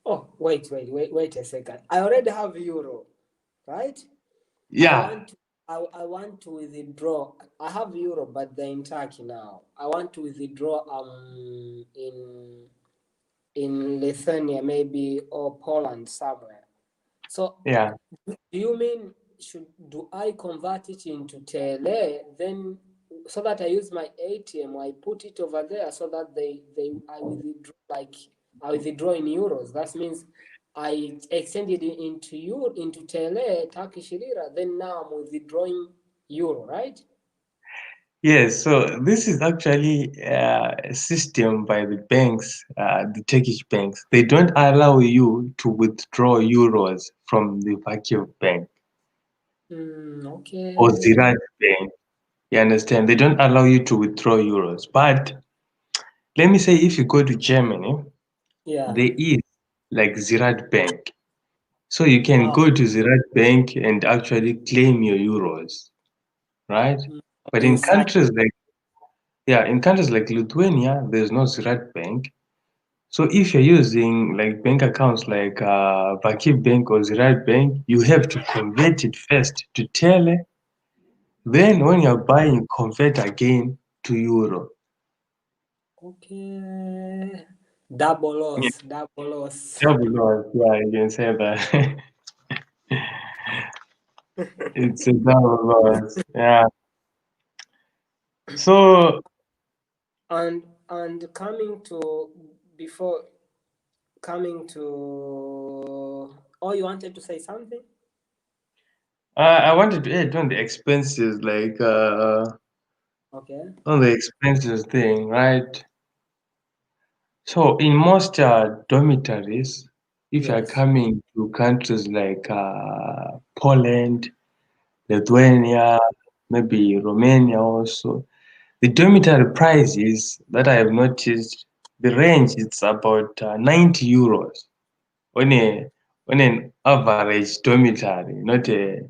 Oh, wait a second. I already have euro, right? I Yeah, want to, I want to withdraw. I have euro, but they're in Turkey now. I want to withdraw in Lithuania maybe or Poland somewhere. So yeah. do you mean do I convert it into tele then so that I use my ATM, I put it over there so that they I withdraw like I withdraw in euros. That means I extended it into into tele Turkish lira. Then now I'm withdrawing euro, right? Yes, so this is actually a system by the banks, the Turkish banks. They don't allow you to withdraw euros from the Vakif bank or Okay. Ziraat bank. You understand? They don't allow you to withdraw euros. But let me say, if you go to Germany, Yeah. there is like Ziraat bank. So you can Wow. go to Ziraat bank and actually claim your euros, right? Mm. But in Inside. countries like yeah, in countries like Lithuania, there's no Ziraat bank. So if you're using like bank accounts like Vakif Bank or Ziraat Bank, you have to convert it first to Tele. Then when you're buying, convert again to Euro. Okay. Double Yeah, loss, double loss. double loss. Yeah, you can say that. It's a double loss. Yeah. So And coming to before coming to oh you wanted to say something? I wanted to add on the expenses, like Okay. on the expenses thing, right? So in most dormitories, if you are Yes. coming to countries like Poland, Yeah. Lithuania, maybe Romania also, the dormitory prices that I have noticed, the range it's about 90 euros on on an average dormitory, not a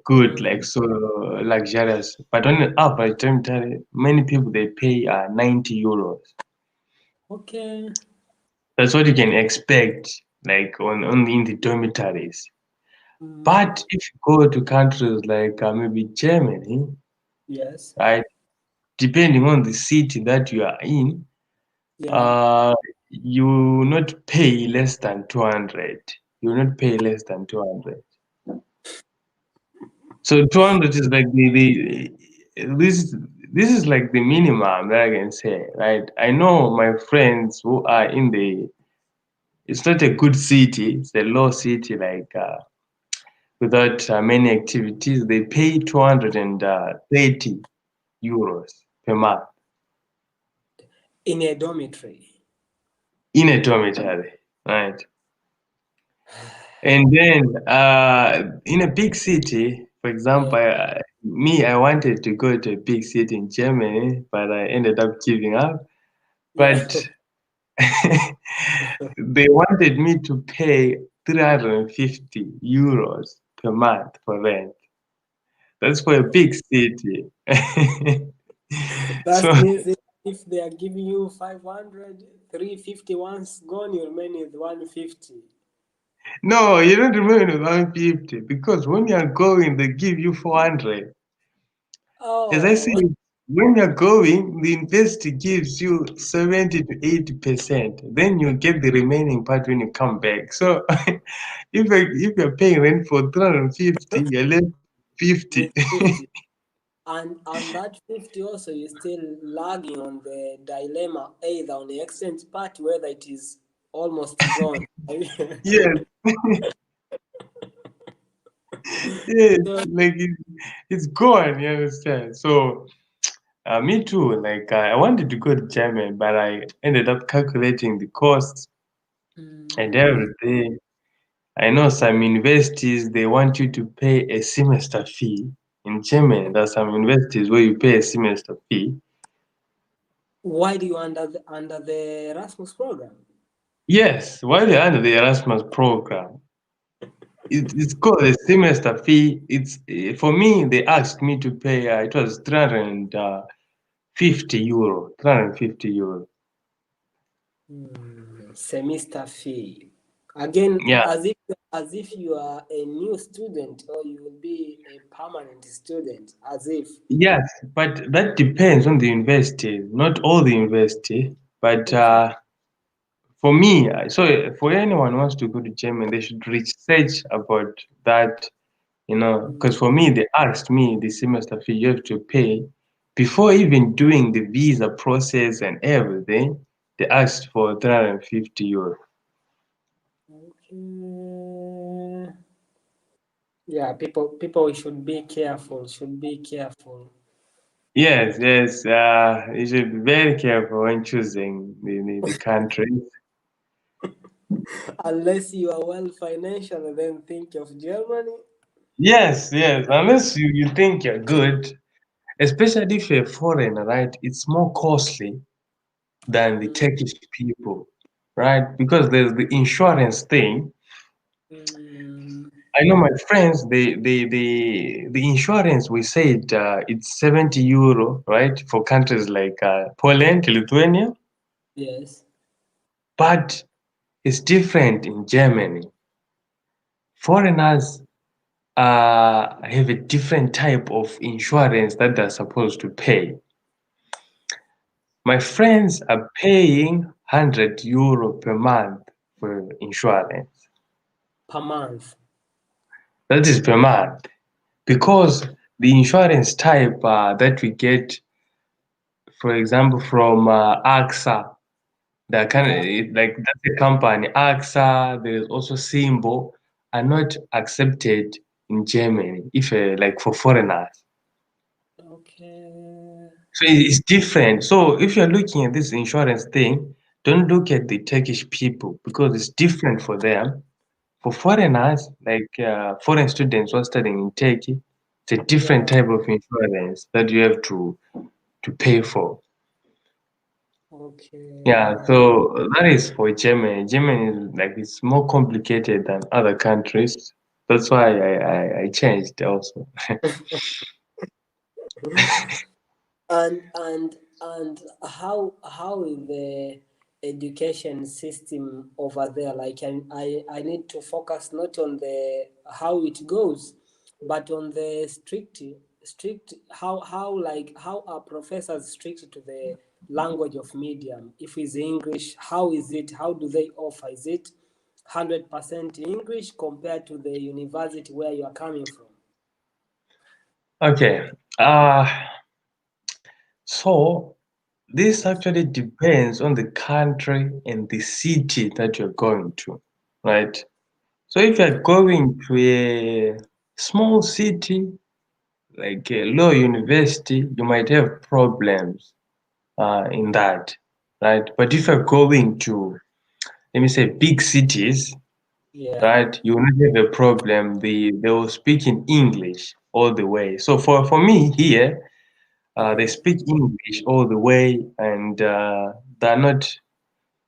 good Mm, like so luxurious, but on an average dormitory, many people they pay 90 euros. okay. That's what you can expect, like on in the dormitories. Mm, But if you go to countries like maybe Germany, yes. right, depending on the city that you are in, Yeah. uh, you will not pay less than 200. You will not pay less than 200. So 200 is like this this is like the minimum that I can say, right? I know my friends who are in the it's not a good city, it's a low city like without many activities, they pay 230 euros per month In a dormitory. in a dormitory, right? And then in a big city, for Yeah. example, me, I wanted to go to a big city in Germany, but I ended up giving up. Yeah. But they wanted me to pay 350 euros per month for rent. That's for a big city. So That means if they are giving you 500, 350 once gone, you remain with 150. no, you don't remain with 150 because when you're going, they give you 400. As I Oh, said, when you're going, the investor gives you 70 to 80%. Then you get the remaining part when you come back. So if you're paying rent for 350, you're left 50. with 50. And that 50 also is still lagging on the dilemma either on the exchange part whether it is almost gone. Yes, yes, So, like it's gone, you understand? So me too, like I wanted to go to Germany, but I ended up calculating the costs. and Mm, everything. I know some universities they want you to pay a semester fee. In Germany, there's some universities where you pay a semester fee. why do you under the Erasmus program? Yes, while you're under the Erasmus program, it's called a semester fee. It's for me. They asked me to pay. It was 350 euro. 350 euro. Semester fee. Again, Yeah. as if you are a new student or you will be a permanent student, as if. Yes, but that depends on the university. Not all the university, but Okay. for me, so for anyone who wants to go to Germany, they should research about that, because Mm, for me, they asked me the semester fee you have to pay before even doing the visa process and everything. They asked for 350 euros. okay. Yeah, people should be careful. Should be careful. Yes, yes, you should be very careful when choosing the country. Unless you are well financially, then think of Germany. Yes, yes, unless you think you're good, especially if you're a foreigner, right? It's more costly than the Mm, Turkish people, right? Because there's the insurance thing. mm, I know my friends, the insurance we said it's 70 euro, right? For countries like Poland, Lithuania, yes. but it's different in Germany. Foreigners have a different type of insurance that they're supposed to pay. My friends are paying 100 euro per month for insurance. Per month. That is per month. Because the insurance type that we get, for example, from AXA, Yeah. like that's a company, AXA, there is also Simbo, are not accepted in Germany, if like for foreigners. Okay. So it's different. So if you're looking at this insurance thing, don't look at the Turkish people because it's different for them. For foreigners, like foreign students who are studying in Turkey, it's a different Yeah. type of insurance that you have to pay for. Yeah, Okay. so that is for Germany. Germany is like it's more complicated than other countries. That's why I changed also. And how is the education system over there? Like I need to focus not on the how it goes, but on the strict how are professors strict to the language of medium? If it's English, how is it? How do they offer? Is it 100% English compared to the university where you are coming from? Okay. Uh, so this actually depends on the country and the city that you're going to, right? So if you're going to a small city, like a low university, you might have problems in that, right? But if you're going to, let me say, big cities, Yeah. right, you will not have a problem. They will speak in English all the way. So for me here, they Yes. speak English all the way, and they're not,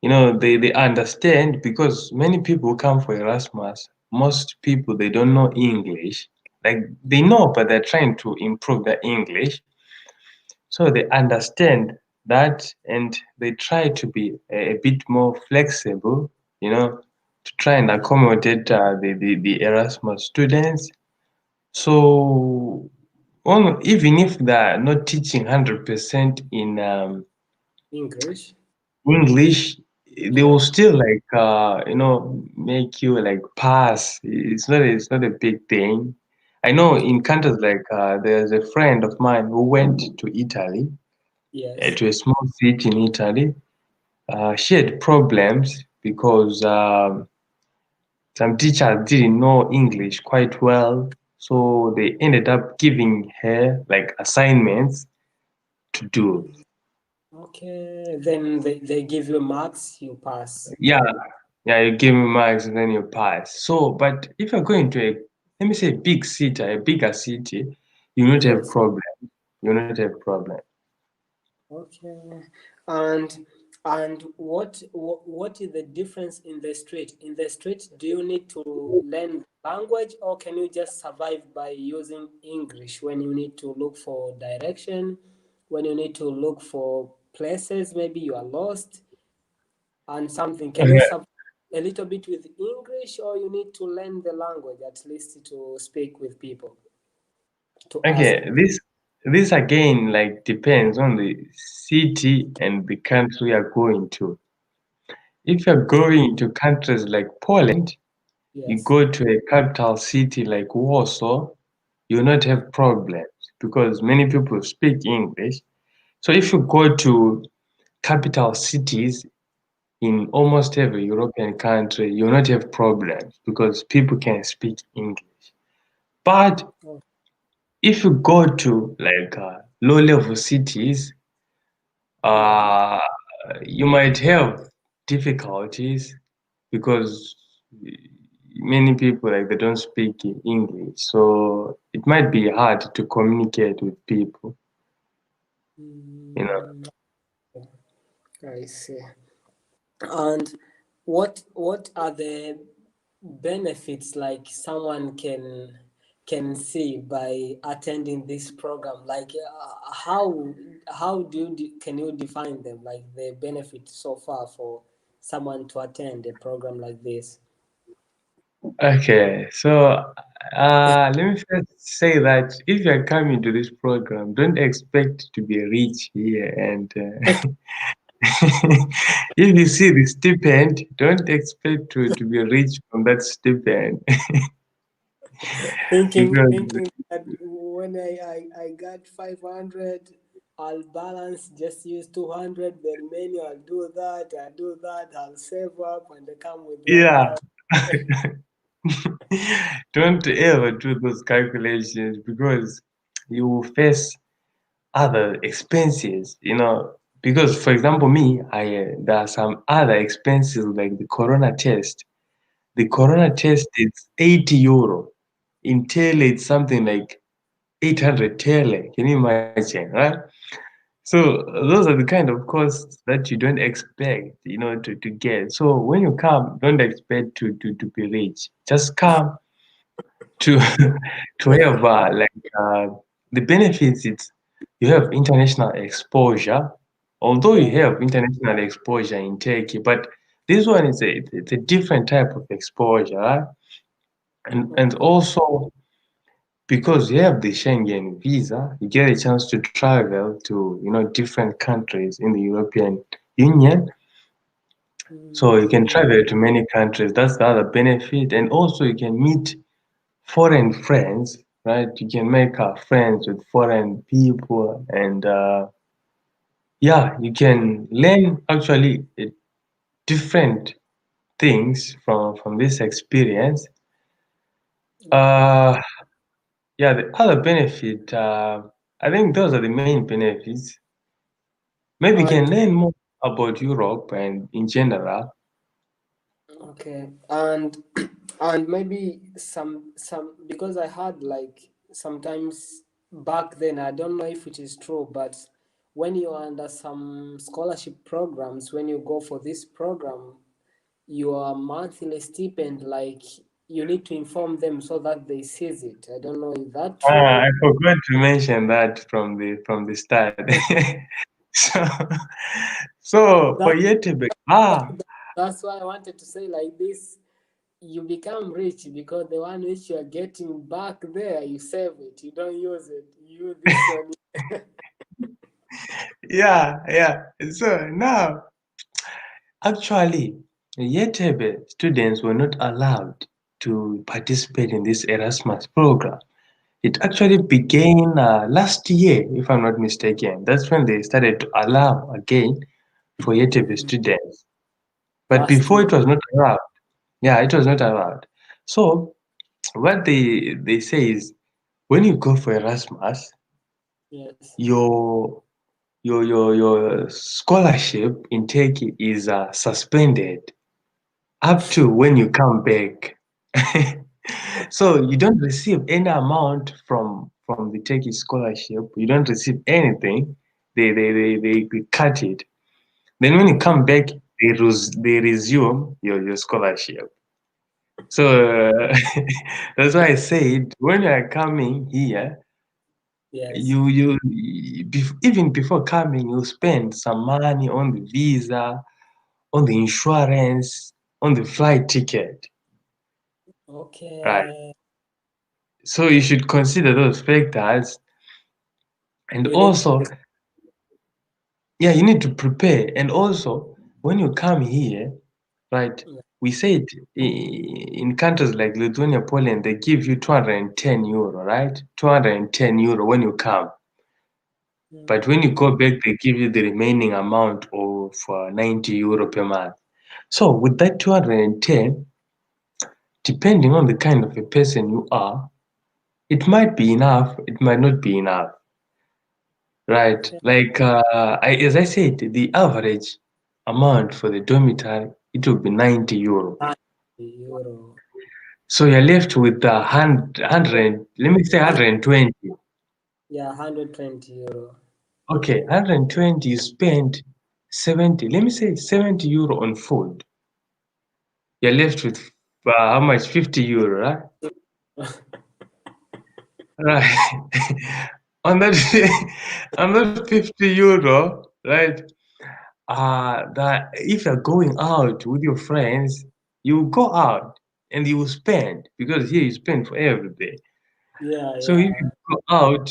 they understand because many people come for Erasmus. Most people they don't know English. Like they know, but they're trying to improve their English. So they understand that and they try to be a bit more flexible, to try and accommodate the Erasmus students. So even if they're not teaching 100% in English. English, they will Yeah. still like make you like pass. It's not a big thing. I know in countries like there's a friend of mine who went to Italy, Yes. to a small city in Italy. She had problems because some teachers didn't know English quite well, so they ended up giving her like assignments to do. Okay. Then they give you marks, you pass. Yeah, Yeah, you give me marks and then you pass. So, but if you're going to a, let me say, big city, a bigger city, you will not have Yes. problem. You will not have problem. Okay. And what is the difference in the street? In the street, do you need to learn language, or can you just survive by using English when you need to look for direction, when you need to look for places, maybe you are lost and something? Can you Okay. survive a little bit with English, or you need to learn the language at least to speak with people, to ask? Okay. This again like depends on the city and the country you're going to. If you're going to countries like Poland, you Yes. go to a capital city like Warsaw, you'll not have problems because many people speak English. So if you go to capital cities in almost every European country, you'll not have problems because people can speak English. But Oh, if you go to like low-level cities, yeah. uh, you might have difficulties because many people like they don't speak English, so it might be hard to communicate with people. You know. Mm, I see. And what are the benefits like someone can see by attending this program? Like how do you can you define them? Like the benefit so far for someone to attend a program like this? Okay, so let me first say that if you're coming to this program, don't expect to be rich here. And if you see the stipend, don't expect to be rich from that stipend because Thinking that when I got 500, I'll balance, just use 200, the remaining I'll do that, I'll save up and I come with yeah, 1,000. don't ever do those calculations because you will face other expenses, because for example, me, there are some other expenses like the corona test. The corona test is 80 euro. In Tele, it's something like 800 Tele. Can you imagine, right? So those are the kind of costs that you don't expect, to get. So when you come, don't expect to be rich. Just come to to have the benefits. It's you have international exposure, although you Yeah. have international exposure in Turkey, but this one is it's a different type of exposure, right? And Okay. also because you have the Schengen visa, you get a chance to travel to different countries in the European Union. So you can Mm, travel to many countries. That's the other benefit, and also you can meet foreign friends, right? You can make friends with foreign people, and yeah, you can learn actually different things from this experience. okay. Uh, yeah, the other benefit, I think those are the main benefits. Maybe you can And learn more about Europe and in general. okay. And maybe some because I had like sometimes back then, I don't know if it is true, but when you're under some scholarship programs, when you go for this program, your monthly stipend, like you need to inform them so that they seize it. I don't know, is that Ah, true? I forgot to mention that from the start. So, so for That, Yetebe, that's why I wanted to say like this. You become rich because the one which you are getting back there, you save it. You don't use it. You use this one. yeah, yeah. So now, actually, Yetebe students were not allowed to participate in this Erasmus program. It actually began last year, if I'm not mistaken. That's when they started to allow again for Yetebe students. But Last before year. it was not allowed. Yeah, it was not allowed. So what they say is when you go for Erasmus, Yes. your your scholarship in Turkey is suspended. up to when you come back. So you don't receive any amount from the Turkish scholarship. You don't receive anything. They cut it. Then when you come back, they resume your scholarship. So that's why I said when you are coming here, Yes. even before coming, you spend some money on the visa, on the insurance, on the flight ticket, right? Okay. So you should consider those factors, and You need to. also, yeah, you need to prepare. And also, when you come here, right? We said in countries like Lithuania, Poland, they give you 210 euro, right? 210 euro when you come. But when you Mm, go back, they give you the remaining amount of 90 euro per month. So with that 210, depending on the kind of a person you are, it might be enough, it might not be enough, right? okay. Like as I said, the average amount for the dormitory, it will be 90 euro. 90 euro. So you're left with 100, let me say 120. Yeah, 120 euro. Okay, 120, you spend 70, let me say 70 euro on food. You're left with how much? 50 euro, right? Right. On that on that 50 euro, right? That if you're going out with your friends, you go out and you will spend because here you spend for every day. Yeah, So if yeah, you go out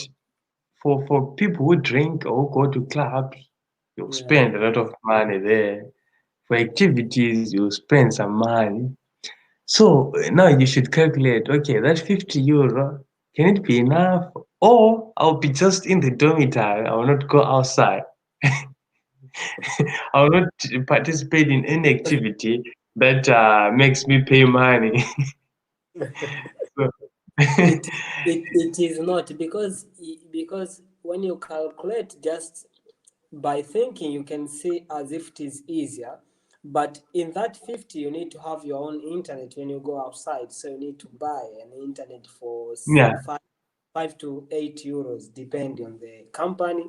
for people who drink or go to clubs, you'll yeah. spend a lot of money there. For activities, you'll spend some money. So now you should calculate, okay, that 50 euro, can it be enough? Or I'll be just in the dormitory, I will not go outside. I will not participate in any activity that makes me pay money. So, It it is not because when you calculate just by thinking you can see as if it is easier, but in that 50 you need to have your own internet when you go outside, so you need to buy an internet for yeah, 5 to 8 euros depending on the company.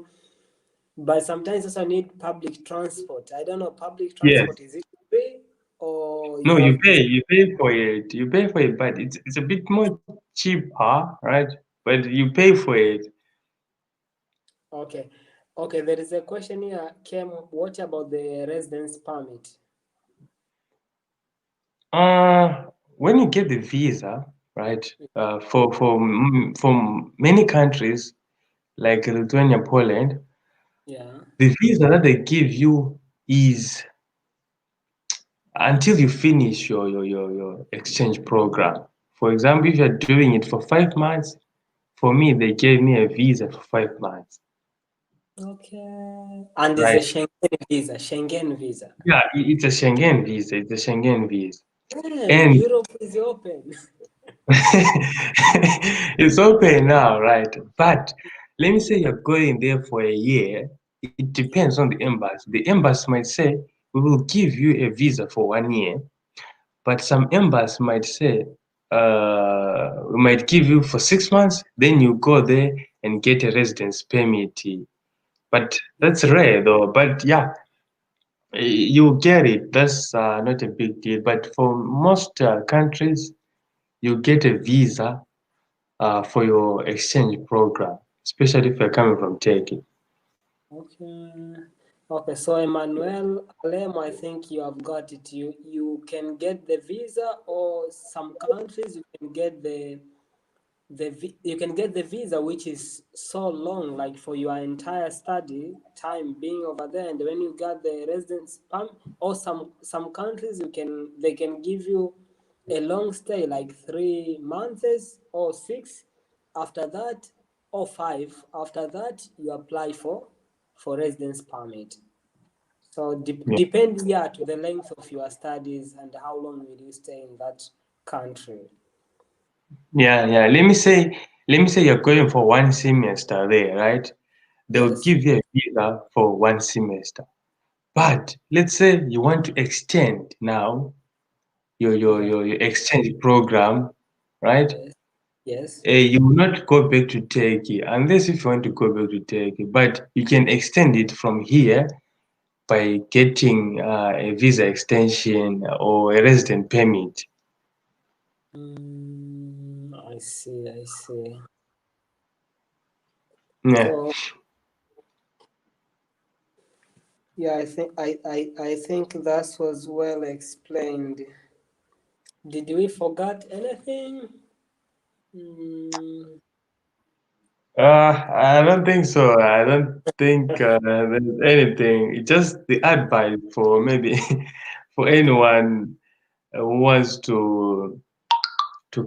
But sometimes also need public transport. I don't know, public yes. transport, is it free or No, you have to? you pay for it. You pay for it, but it's a bit more cheaper, right? But you pay for it. Okay. Okay, there is a question here, Kem. What about the residence permit? When you get the visa, right? For many countries like Lithuania, Poland, Yeah. the visa that they give you is until you finish your exchange program. For example, if you're doing it for 5 months, for me, they gave me a visa for 5 months, Okay. And is a right? Schengen visa. Schengen visa. Yeah, it's a Schengen visa. It's a Schengen visa. Damn, And Europe is open. it's open now, right? But let me say you're going there for a year. It depends on the embassy. The embassy might say, we will give you a visa for 1 year. But some embassies might say, we might give you for 6 months, then you go there and get a residence permit. But that's rare though. But yeah, you get it. That's not a big deal. But for most countries, you get a visa for your exchange program, especially if you're coming from Turkey. Okay. Okay, so Emmanuel Alem, I think you have got it. You can get the visa, or some countries you can get you can get the visa which is so long, like for your entire study time being over there, and when you got the residence permit, or some countries they can give you a long stay like 3 months or six. After that, or five, after that you apply for residence permit. So Yeah. depends, yeah, to the length of your studies and how long will you stay in that country. Yeah. Let me say you're going for 1 semester there, right? They'll Yes. give you a visa for 1 semester. But let's say you want to extend now, Yeah. your exchange program, right? Yes. Yes. You will not go back to Turkey unless if you want to go back to Turkey, but you can extend it from here by getting a visa extension or a resident permit. I see. I see. Yeah. So yeah, I think that was well explained. Did we forget anything? Mm, I don't think so. I don't think there's anything. It's just the advice for maybe for anyone who wants to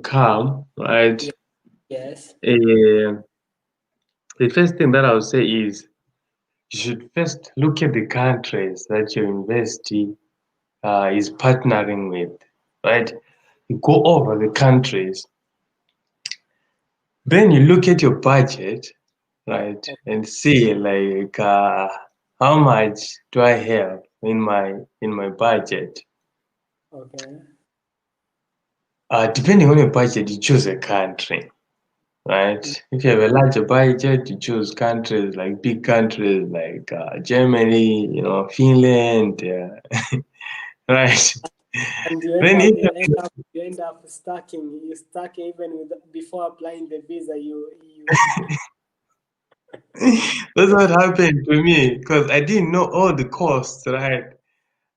come, right? yeah, yes. Uh, the first thing that I would say is you should first look at the countries that your university is partnering with, right? You go over the countries, then you look at your budget, right, O- and see like how much do I have in my budget. Okay. Depending on your budget, you choose a country, right? If you have a larger budget, you choose countries like big countries like Germany, Finland, right? And you end Then up if you end up stacking. You stack even with before applying the visa. You that's what happened to me because I didn't know all the costs, right?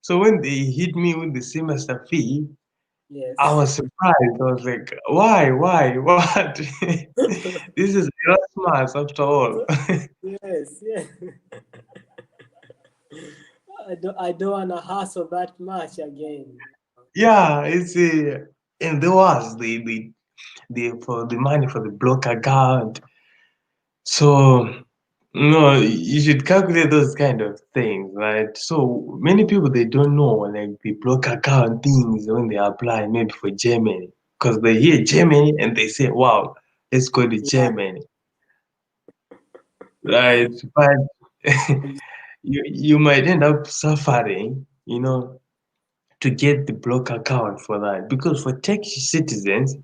So when they hit me with the semester fee, I yes. was surprised. I was like, why, what? This is Erasmus after all. Yes. Yes. I don't wanna hustle that much again. Yeah, it's and there was the for the money for the block account. So no, you should calculate those kind of things, right? So many people they don't know like the block account things when they apply maybe for Germany because they hear Germany and they say, "Wow, let's go to Yeah. Germany," right? But you might end up suffering, to get the block account for that because for Turkish citizens,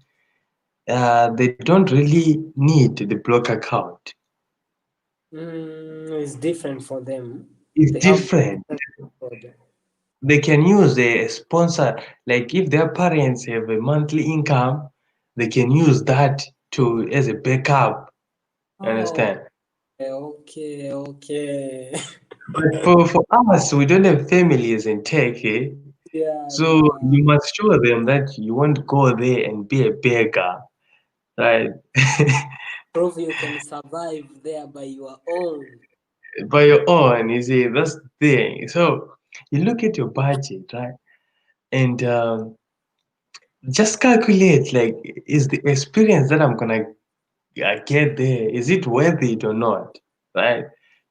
they don't really need the block account. It's different for them. It's They have different. different method. They can use a sponsor, like if their parents have a monthly income, they can use that to as a backup. You Oh, understand? okay, okay. But for us, we don't have families in Turkey, Yeah, so yeah. you must show them that you won't go there and be a beggar, right? Prove you can survive there by your own. By your own, you see, that's the thing. So you look at your budget, right? And just calculate like, is the experience that I'm gonna get there, is it worth it or not? Right?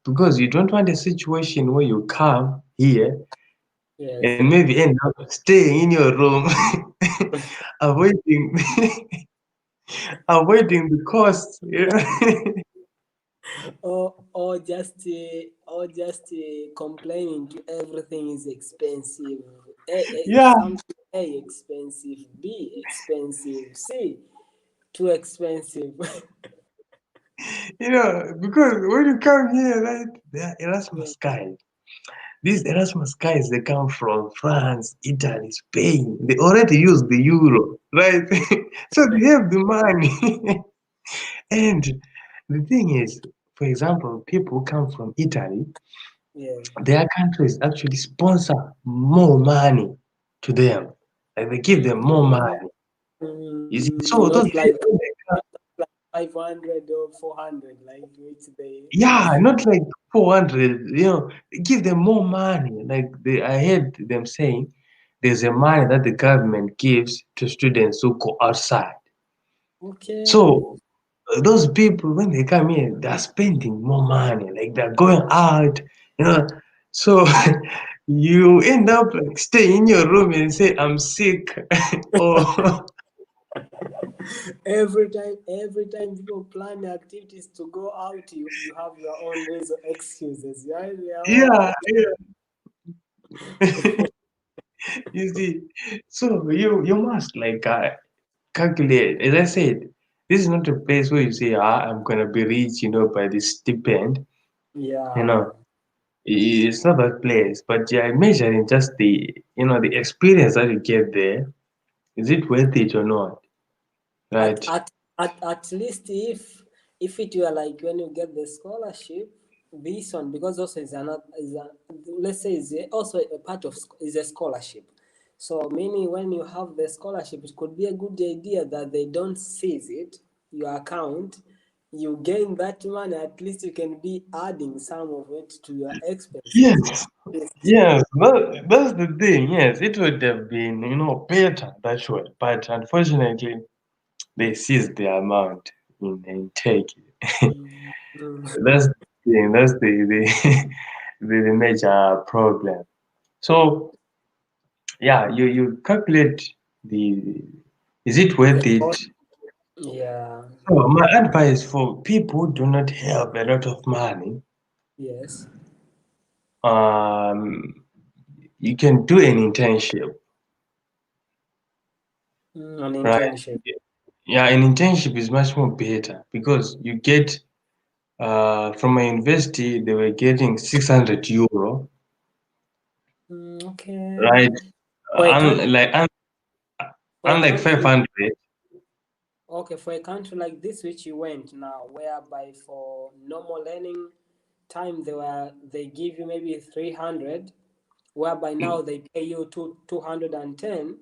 Because you don't want a situation where you come here and Yes. maybe end up staying in your room, avoiding avoiding the cost. Or just complaining to everything is expensive. Yeah, Something A expensive, B expensive, C too expensive. because when you come here, right, they are Yeah. Erasmus guys. These Erasmus guys, they come from France, Italy, Spain. They already use the euro, right? So they have the money. And the thing is, for example, people who come from Italy, Yeah. their countries actually sponsor more money to them. Like they give them more Mm, money. You see, so those not guys, like when they come, 500 or 400, like which they. yeah, not like 400, give them more money. Like I heard them saying there's a money that the government gives to students who go outside. Okay. So those people when they come here, they're spending more money, like they're going out, you know. So you end up like stay in your room and say, I'm sick. Or Every time people plan activities to go out, you have your own reason excuses. Yeah, yeah. Oh, yeah, yeah. You see, so you must like calculate. As I said, this is not a place where you say, I'm gonna be rich, by this stipend. You Yeah. know, it's not that place. But you're measuring just the experience that you get there. Is it worth it or not? At Right? at at least if it were like when you get the scholarship, this one because also is another is a, let's say is also a part of is a scholarship. So meaning when you have the scholarship, it could be a good idea that they don't seize it your account. You gain that money, at least you can be adding some of it to your expenses. Yes. Yes, that's the thing. Yes, it would have been, better that way. But unfortunately, they seized the amount in Turkey. Mm, mm. That's the thing. That's the major problem. So yeah, you calculate the is it The worth it? cost, yeah, So my advice for people who do not have a lot of money, yes. um, you can do an internship, An right? internship. Yeah, an internship is much more better because you get from my university they were getting 600 euro, right? Okay. For a country, Unlike for a unlike country, 500. okay, for a country like this which you went now, whereby for normal learning time they give you maybe 300, whereby now they pay you 210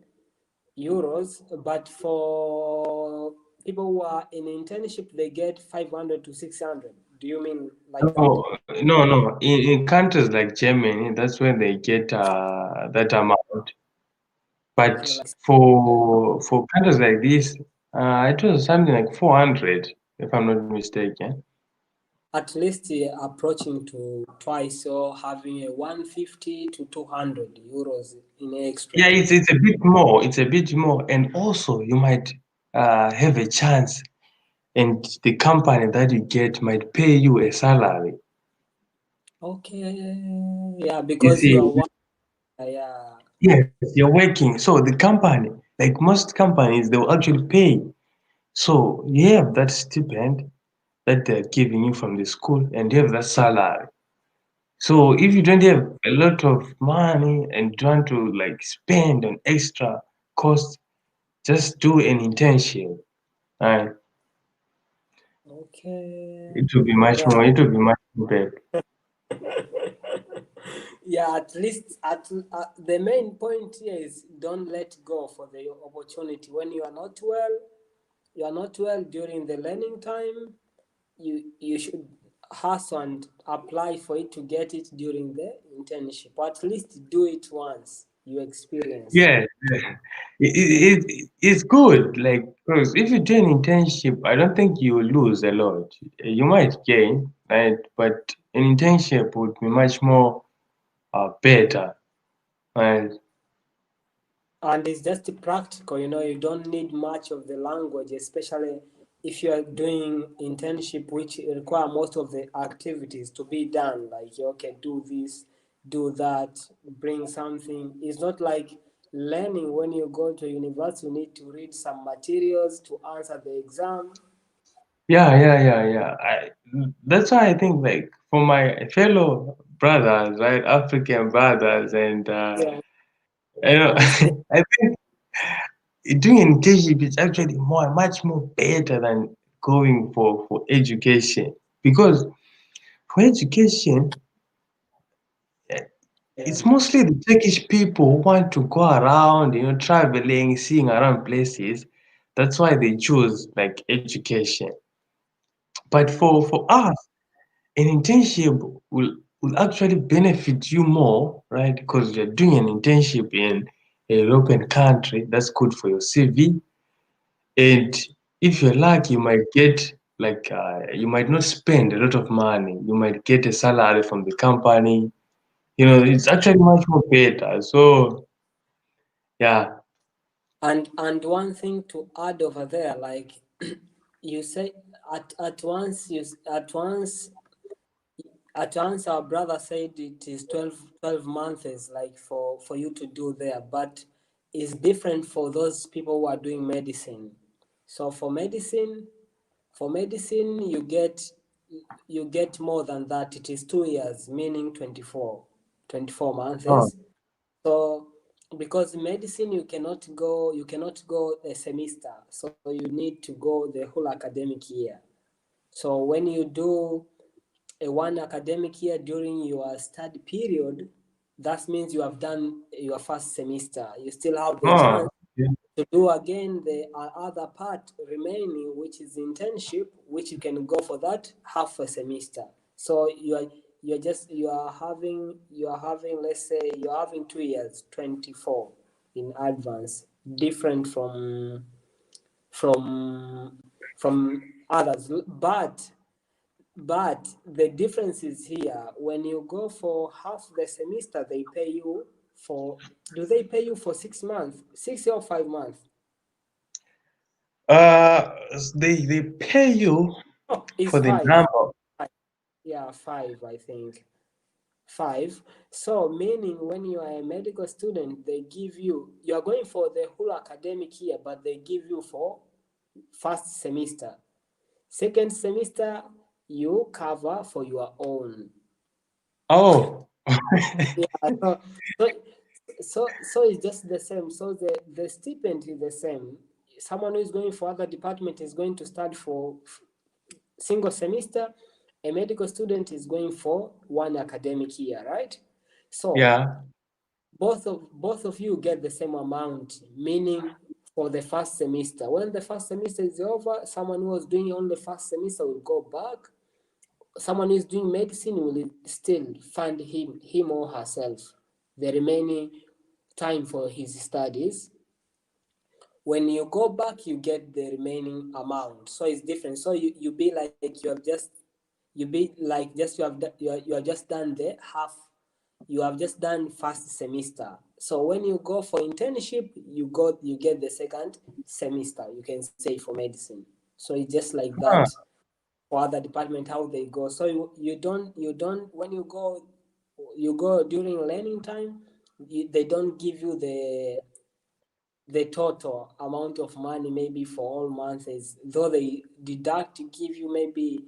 euros, but for people who are in internship they get 500 to 600. Do you mean like that? No. In countries like Germany, that's where they get that amount. Okay, But like for countries like this, it was something like 400, if I'm not mistaken. at least approaching to twice or having a 150 to 200 euros in extra. Yeah, it's a bit more. It's a bit more, and also you might have a chance, and the company that you get might pay you a salary. Okay, yeah, You because you see, are one. Yeah, yes, you're working. So the company, like most companies, they will actually pay. So you have that stipend that they're giving you from the school, and you have that salary. So if you don't have a lot of money and want to like spend on extra costs, just do an internship. And okay, it will be much yeah. more. It will be much more better. Yeah, at least the main point here is don't let go for the opportunity when you are not well. You are not well during the learning time. You should hustle and apply for it to get it during the internship. Or at least do it once you experience. Yeah, it's good. Like, because if you do an internship, I don't think you will lose a lot. You might gain, right? But an internship would be much more better. And And it's just practical, you don't need much of the language, especially if you are doing internship which require most of the activities to be done, like okay, do this, do that, bring something. It's not like learning when you go to university you need to read some materials to answer the exam. yeah. That's why I think, like, for my fellow brothers, right, African brothers, and Yeah, you know, and especially I think doing an internship is actually much more better than going for education, because for education, eh, yeah. it's mostly the Turkish people who want to go around, traveling, seeing around places. That's why they choose like education. But Mm, for us, an internship will actually benefit you more, right? Because you're doing an internship in a European country. That's good for your CV. And if you're lucky, you might get like you might not spend a lot of money. You might get a salary from the company. It's actually much more better. So yeah, and one thing to add over there, like you say, at once At once our brother said it is 12 months like for you to do there, but it's different for those people who are doing medicine. So for medicine you get more than that. It is 2 years, meaning 24 Oh, months. So because medicine you cannot go a semester, so you need to go the whole academic year. So when you do a one academic year during your study period, that means you have done your first semester. You still have the oh, chance yeah. to do again the other part remaining, which is internship, which you can go for that half a semester. So you are having, let's say you're having 2 years, 24 in advance, different from from others. But the difference is here. When you go for half the semester, they pay you for. Do they pay you for 6 months, 6 or 5 months? Uh, they pay you Oh, it's for the five. number. Five. Yeah, five, I think. Five. So, meaning when you are a medical student, you are going for the whole academic year, but they give you for first semester. Second semester, you cover for your own. Oh, Yeah, so so it's just the same. So the stipend is the same. Someone who is going for other department is going to start for single semester. A medical student is going for one academic year, right? So yeah. both of you get the same amount, meaning for the first semester. When the first semester is over, someone who was doing only first semester will go back. Someone who is doing medicine will still fund him or herself the remaining time for his studies. When you go back, you get the remaining amount. So it's different. So you be like you be like just you have just done the half. You have just done first semester. So when you go for internship, you get the second semester. You can say for medicine. So it's just like Huh. that for other department how they go. So you don't when you go during learning time, they don't give you the total amount of money maybe for all months, though they deduct to give you maybe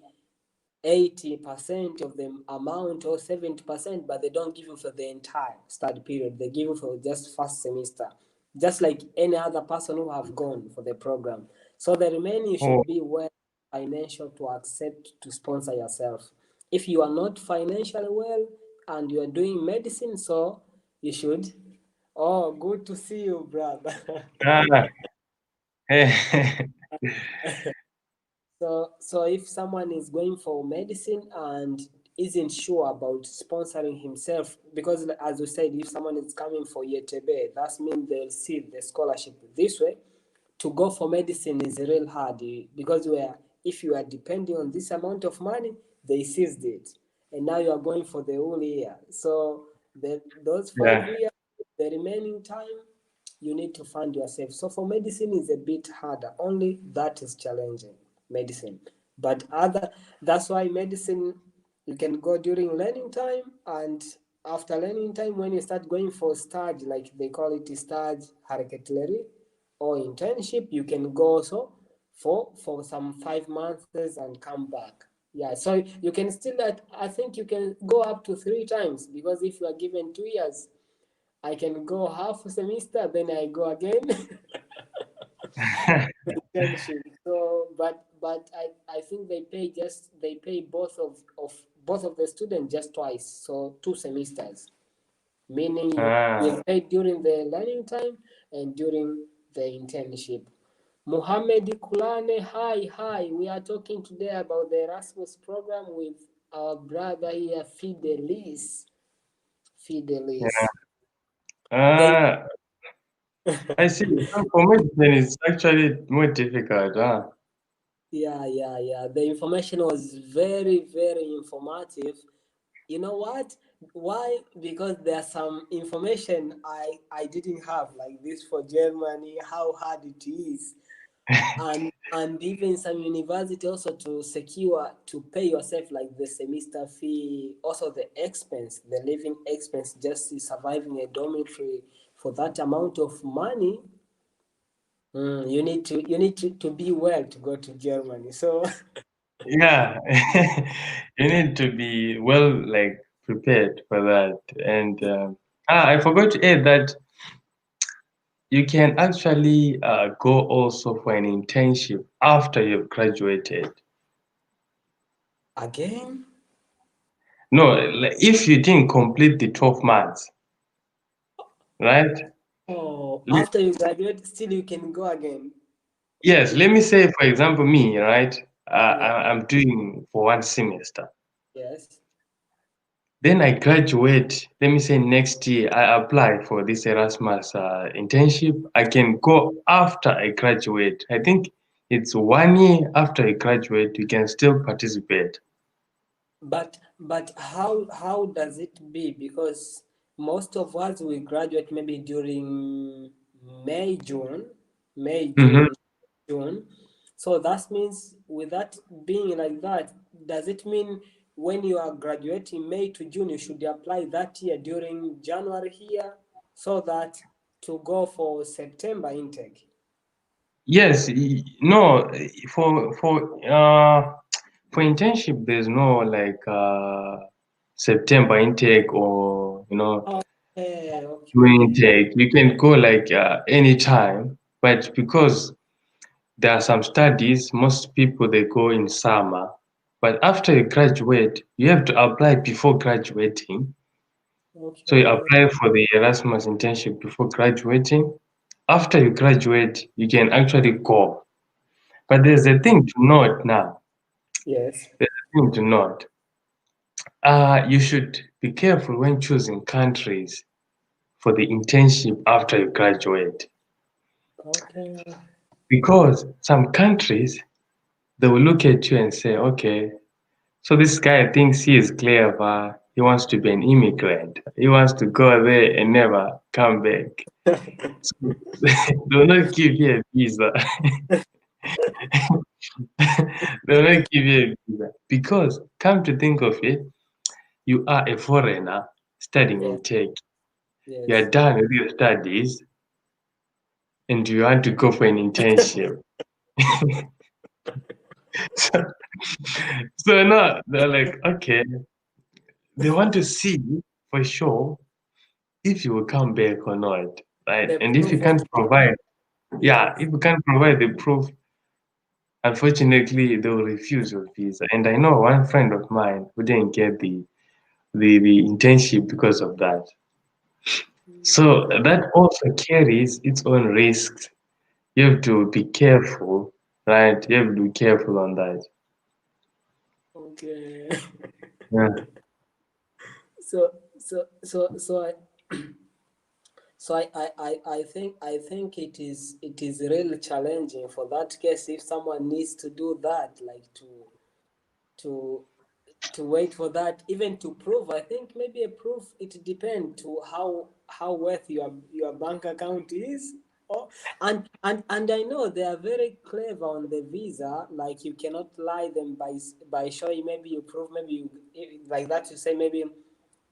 80% of the amount or 70%, but they don't give you for the entire study period. They give you for just first semester, just like any other person who have gone for the program. So the remaining you Oh, should be well financial to accept to sponsor yourself. If you are not financially well and you are doing medicine, so you should. Oh, good to see you, brother. ah, So if someone is going for medicine and isn't sure about sponsoring himself, because as we said, if someone is coming for YTB, that means they'll see the scholarship this way. To go for medicine is real hard, because if you are depending on this amount of money, they seized it, and now you are going for the whole year. So those five yeah. years, the remaining time, you need to fund yourself. So for medicine is a bit harder. Only that is challenging, medicine. But that's why medicine you can go during learning time, and after learning time when you start going for stage, like they call it stage harakatleri or internship, you can go also for some 5 months and come back. Yeah, so you can still I think you can go up to 3 times, because if you are given 2 years, I can go half a semester, then I go again. Internship. So, but I think they pay both of the students just twice, so 2 semesters. Meaning you Ah, will pay during the learning time and during the internship. Mohammed Kulane, hi. We are talking today about the Erasmus program with our brother here, Fidelis. yeah. Fidelis. The Ah, I see. So for medicine, it's actually more difficult, huh? Yeah. The information was very, very informative. You know what? Why? Because there's some information I didn't have, like this for Germany, how hard it is. and even some university also to secure to pay yourself like the semester fee, also the expense, the living expense, just surviving a dormitory for that amount of money. You need to be well to go to Germany. So Yeah, you need to be well, like prepared for that. And I forgot to add that you can actually go also for an internship after you've graduated. again, No, like, if you didn't complete the 12 months, right? oh, Le- after you graduate, still you can go again. Yes, let me say, for example, me, right? Yeah. I'm doing for 1 semester. Yes. Then I graduate, let me say next year, I apply for this Erasmus internship. I can go after I graduate. I think it's 1 year after I graduate, you can still participate. But how does it be? Because most of us we graduate maybe during May, June, May, Mhm. June, June. So that means with that being like that, does it mean when you are graduating May to June, you should apply that year during January here so that to go for September intake? Yes, no, for internship, there's no like September intake or Okay, June okay. intake. You can go like anytime, but because there are some studies, most people they go in summer. But after you graduate, you have to apply before graduating. So you Okay. apply for the Erasmus internship before graduating. After you graduate, you can actually go. But there's a thing to note now. Yes. There's a thing to note. You should be careful when choosing countries for the internship after you graduate. Okay. Because some countries, they will look at you and say, okay, so this guy thinks he is clever. He wants to be an immigrant. He wants to go there and never come back. So they will not give you a visa. They will not give you a visa. Because, come to think of it, you are a foreigner studying Yes. in Tech. You are Yes. done with your studies and you want to go for an internship. So, so now they're like, okay, they want to see for sure if you will come back or not, right? The And if you proof of can't provide, yeah, yes. if you can't provide the proof, unfortunately, they will refuse your visa. And I know one friend of mine who didn't get the internship because of that. So Mm, that also carries its own risks. You have to be careful, right? You have to be careful on that. okay. Yeah. So I think it is really challenging for that case if someone needs to do that, like to to wait for that, even to prove. I think maybe a proof, it depends to how worth your bank account is. Oh, and I know they are very clever on the visa, like you cannot lie them by showing, maybe you prove, maybe like that, you say maybe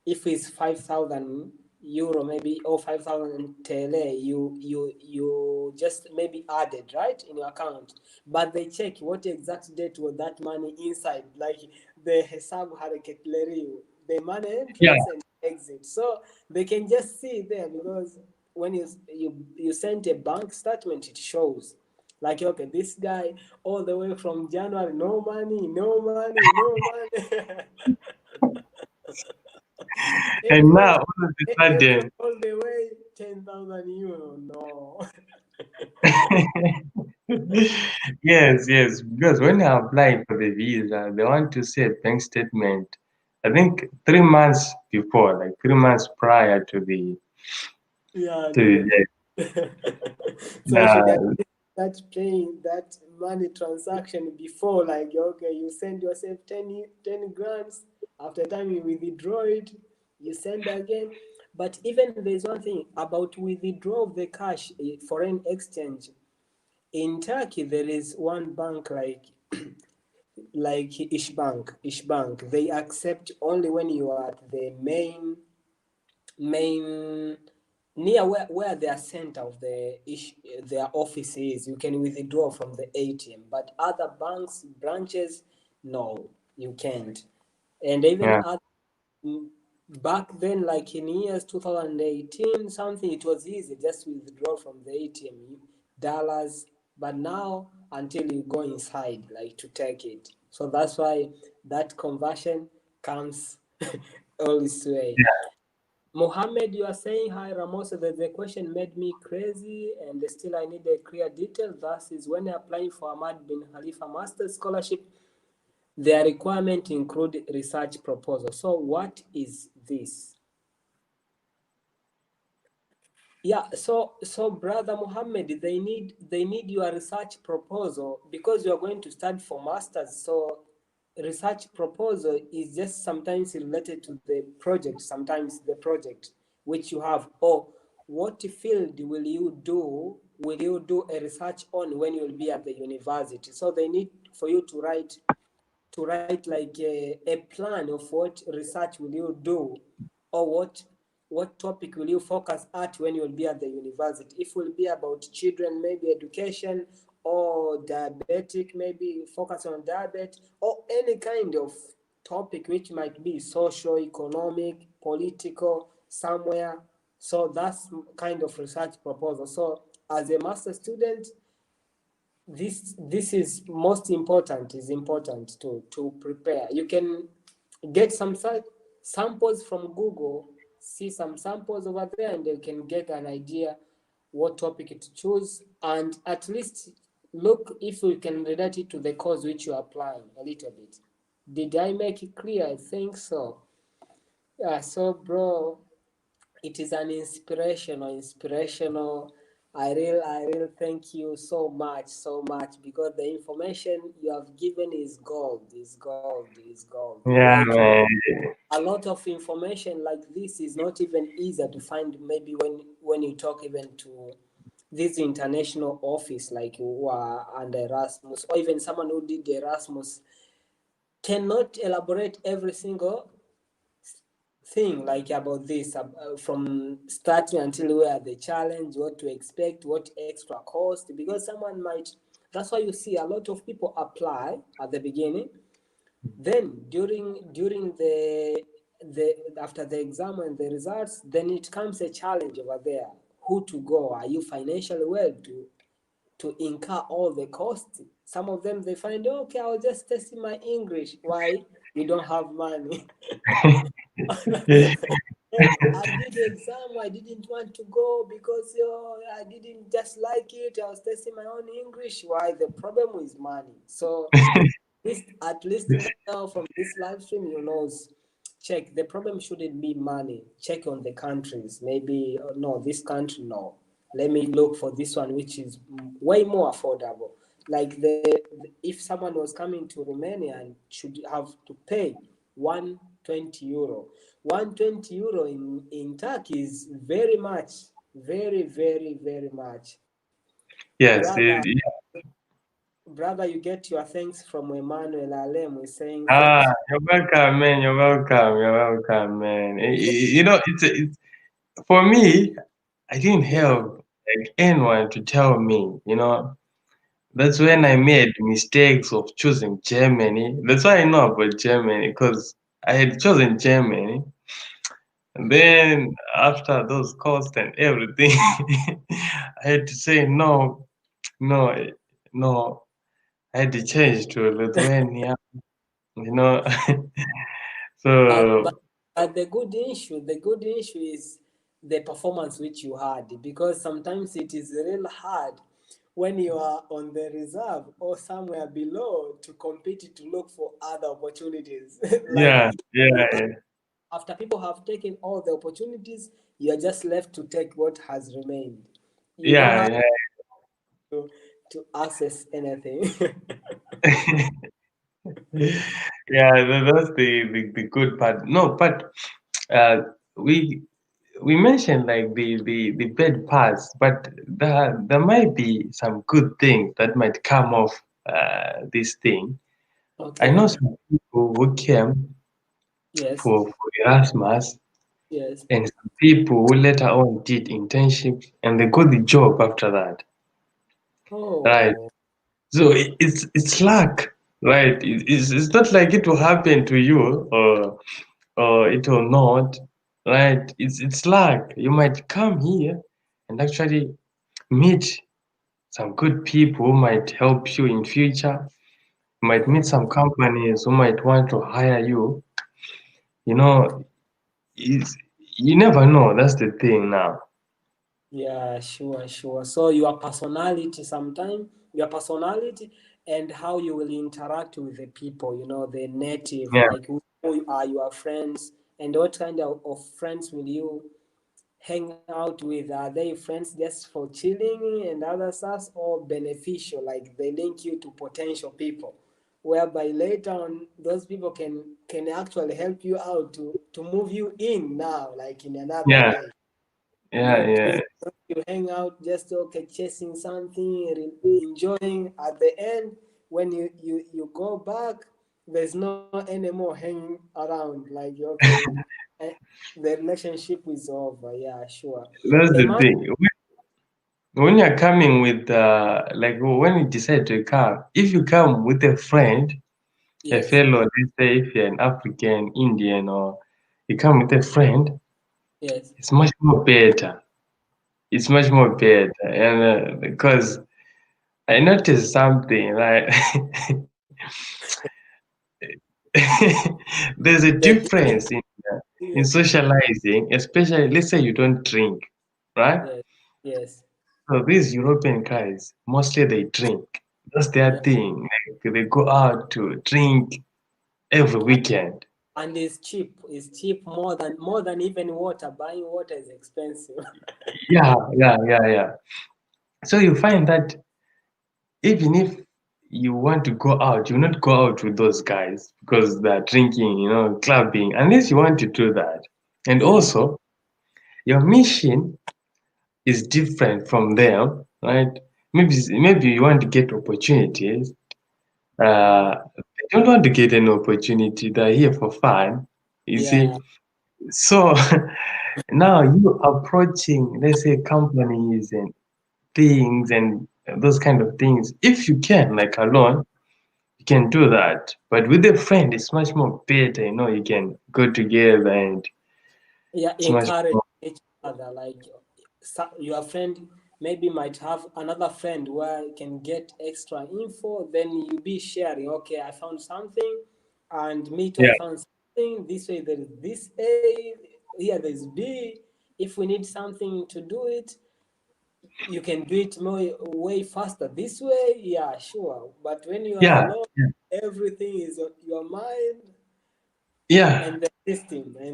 if it's 5,000 euro maybe, or 5,000 tele, you just maybe added right in your account, but they check what exact date was that money inside, like the hesabu hareketleri, the money Yeah. entrance and exit, so they can just see there, because when you send a bank statement, it shows like, okay, this guy all the way from January, no money, no money, no money. And April, now all of a April sudden, all the way, 10,000 euro. No. yes, yes, because when you're applying for the visa, they want to see a bank statement. I think 3 months before, like 3 months prior to the Yeah, to the date. so should I Uh, start paying that money transaction before, like, okay, you send yourself 10 grams, after time you withdraw it, you send again. But even there's one thing about withdraw of the cash, foreign exchange. In Turkey, there is one bank like Ish Bank. They accept only when you are at the main near where their center of their office is. You can withdraw from the ATM, but other banks branches, no, you can't. And even Yeah. other, back then, like in years 2018 something, it was easy just withdraw from the ATM dollars, but now until you go inside like to take it. So that's why that conversion comes all this way. Mohammed, you are saying hi, Ramos. The question made me crazy, and still I need a clear detail. Thus, is when applying for Ahmad bin Khalifa Master's Scholarship, their requirement include research proposal. So, what is this? Yeah, so brother Muhammad, they need your research proposal because you are going to study for masters. So research proposal is just sometimes related to the project, sometimes the project which you have, or what field will you do a research on when you'll be at the university. So they need for you to write like a plan of what research will you do, or what topic will you focus at when you'll be at the university. If it will be about children, maybe education, or diabetic, maybe focus on diabetes, or any kind of topic which might be social, economic, political, somewhere. So that's kind of research proposal. So as a master student, this is most important, is important to prepare. You can get some samples from Google, see some samples over there, and you can get an idea what topic to choose, and at least look if you can relate it to the course which you're applying a little bit. Did I make it clear? I think so. Yeah, so bro, it is an inspirational. I really thank you so much, because the information you have given is gold. Yeah, Like man. a lot of information like this is not even easier to find. Maybe when you talk even to this international office like who are under Erasmus, or even someone who did Erasmus, cannot elaborate every single thing like about this, from starting until where the challenge, what to expect, what extra cost, because someone might. That's why you see a lot of people apply at the beginning, then during the after the exam and the results, then it comes a challenge over there. Who to go? Are you financially well to incur all the costs? Some of them they find, okay, I'll just test my English. Why? You don't have money. And I did the exam. I didn't want to go because I didn't just like it. I was testing my own English. Why? The problem is money. So at least now from this live stream, check the problem shouldn't be money. Check on the countries. Maybe no, this country no. Let me look for this one, which is way more affordable. Like if someone was coming to Romania and should have to pay 120 euro. 120 euro in Turkey is very much, very, very, very much. Yes. Brother, brother, you get your thanks from Emmanuel Alem. We're saying Ah, thank you. you're welcome, man. You're welcome. You're welcome, man. You know, it's for me. I didn't Yeah. have like anyone to tell me. You know, that's when I made mistakes of choosing Germany. That's why I know about Germany because I had chosen Germany, and then after those costs and everything, I had to say no, no, no. I had to change to Lithuania. You know, But but so but the good issue is the performance which you had, because sometimes it is real hard when you are on the reserve or somewhere below to compete to look for other opportunities. Like yeah, yeah, you are, yeah. after people have taken all the opportunities, you are just left to take what has remained. You don't have Yeah, to access anything. yeah, that's the good part. No, but uh, we we mentioned like the bad parts, but there might be some good things that might come off this thing. I know Okay. some people who came Yes. for Erasmus, Yes. and some people who later on did internships and they got the job after that, right? Oh. So it's luck, right? It's not like it will happen to you or it will not, right? It's luck. You might come here and actually meet some good people who might help you in future. You might meet Yeah. some companies who might want to hire you. You know, it's, you never know. That's the thing now. Yeah, sure, sure. So your personality sometime, your personality and how you will interact with the people, the native, Yeah, like who are your friends and what kind of friends will you hang out with? Are they friends just for chilling and other stuff or beneficial, like they link you to potential people, whereby later on those people can actually help you out to move you in now, like in another yeah, way. yeah, Not yeah. is you hang out just okay chasing something, enjoying. At the end, when you go back, there's no any more hanging around. Like okay, eh, the relationship is over. Yeah, sure. That's They the must. thing. When you're coming with like when you decide to come, if you come with a friend, a Yes, fellow, let's say if you're an African, Indian, or you come with a friend, yes. it's much more better. It's much more better, and because I noticed something like there's a The difference in yeah, socializing, especially let's say you don't drink, right? yes, yes, So these European guys mostly they drink. That's their yeah. thing. Like they go out to drink every weekend. And it's cheap. It's cheap more than even water. Buying water is expensive. Yeah, yeah, yeah, yeah. So you find that even if you want to go out, you not go out with those guys because they're drinking, clubbing, unless you want to do that. And Yeah, also, your mission is different from them, right? Maybe you want to get opportunities. They don't want to get an opportunity. They're here for fun. You see, yeah, so now you approaching, let's say, companies and things and those kind of things. If you can, like alone, you can do that. But with a friend, it's much more better. You can go together and yeah. it's much Encourage more. each other. Like your friend maybe might have another friend where you can get extra info. Then you be sharing. Okay, I found something, and me too. I Yeah, found something. This way there is this A. Here there is B. If we need something to do it, you can do it more way faster this way. Yeah, sure. But when you are yeah, alone, everything is on your mind yeah, and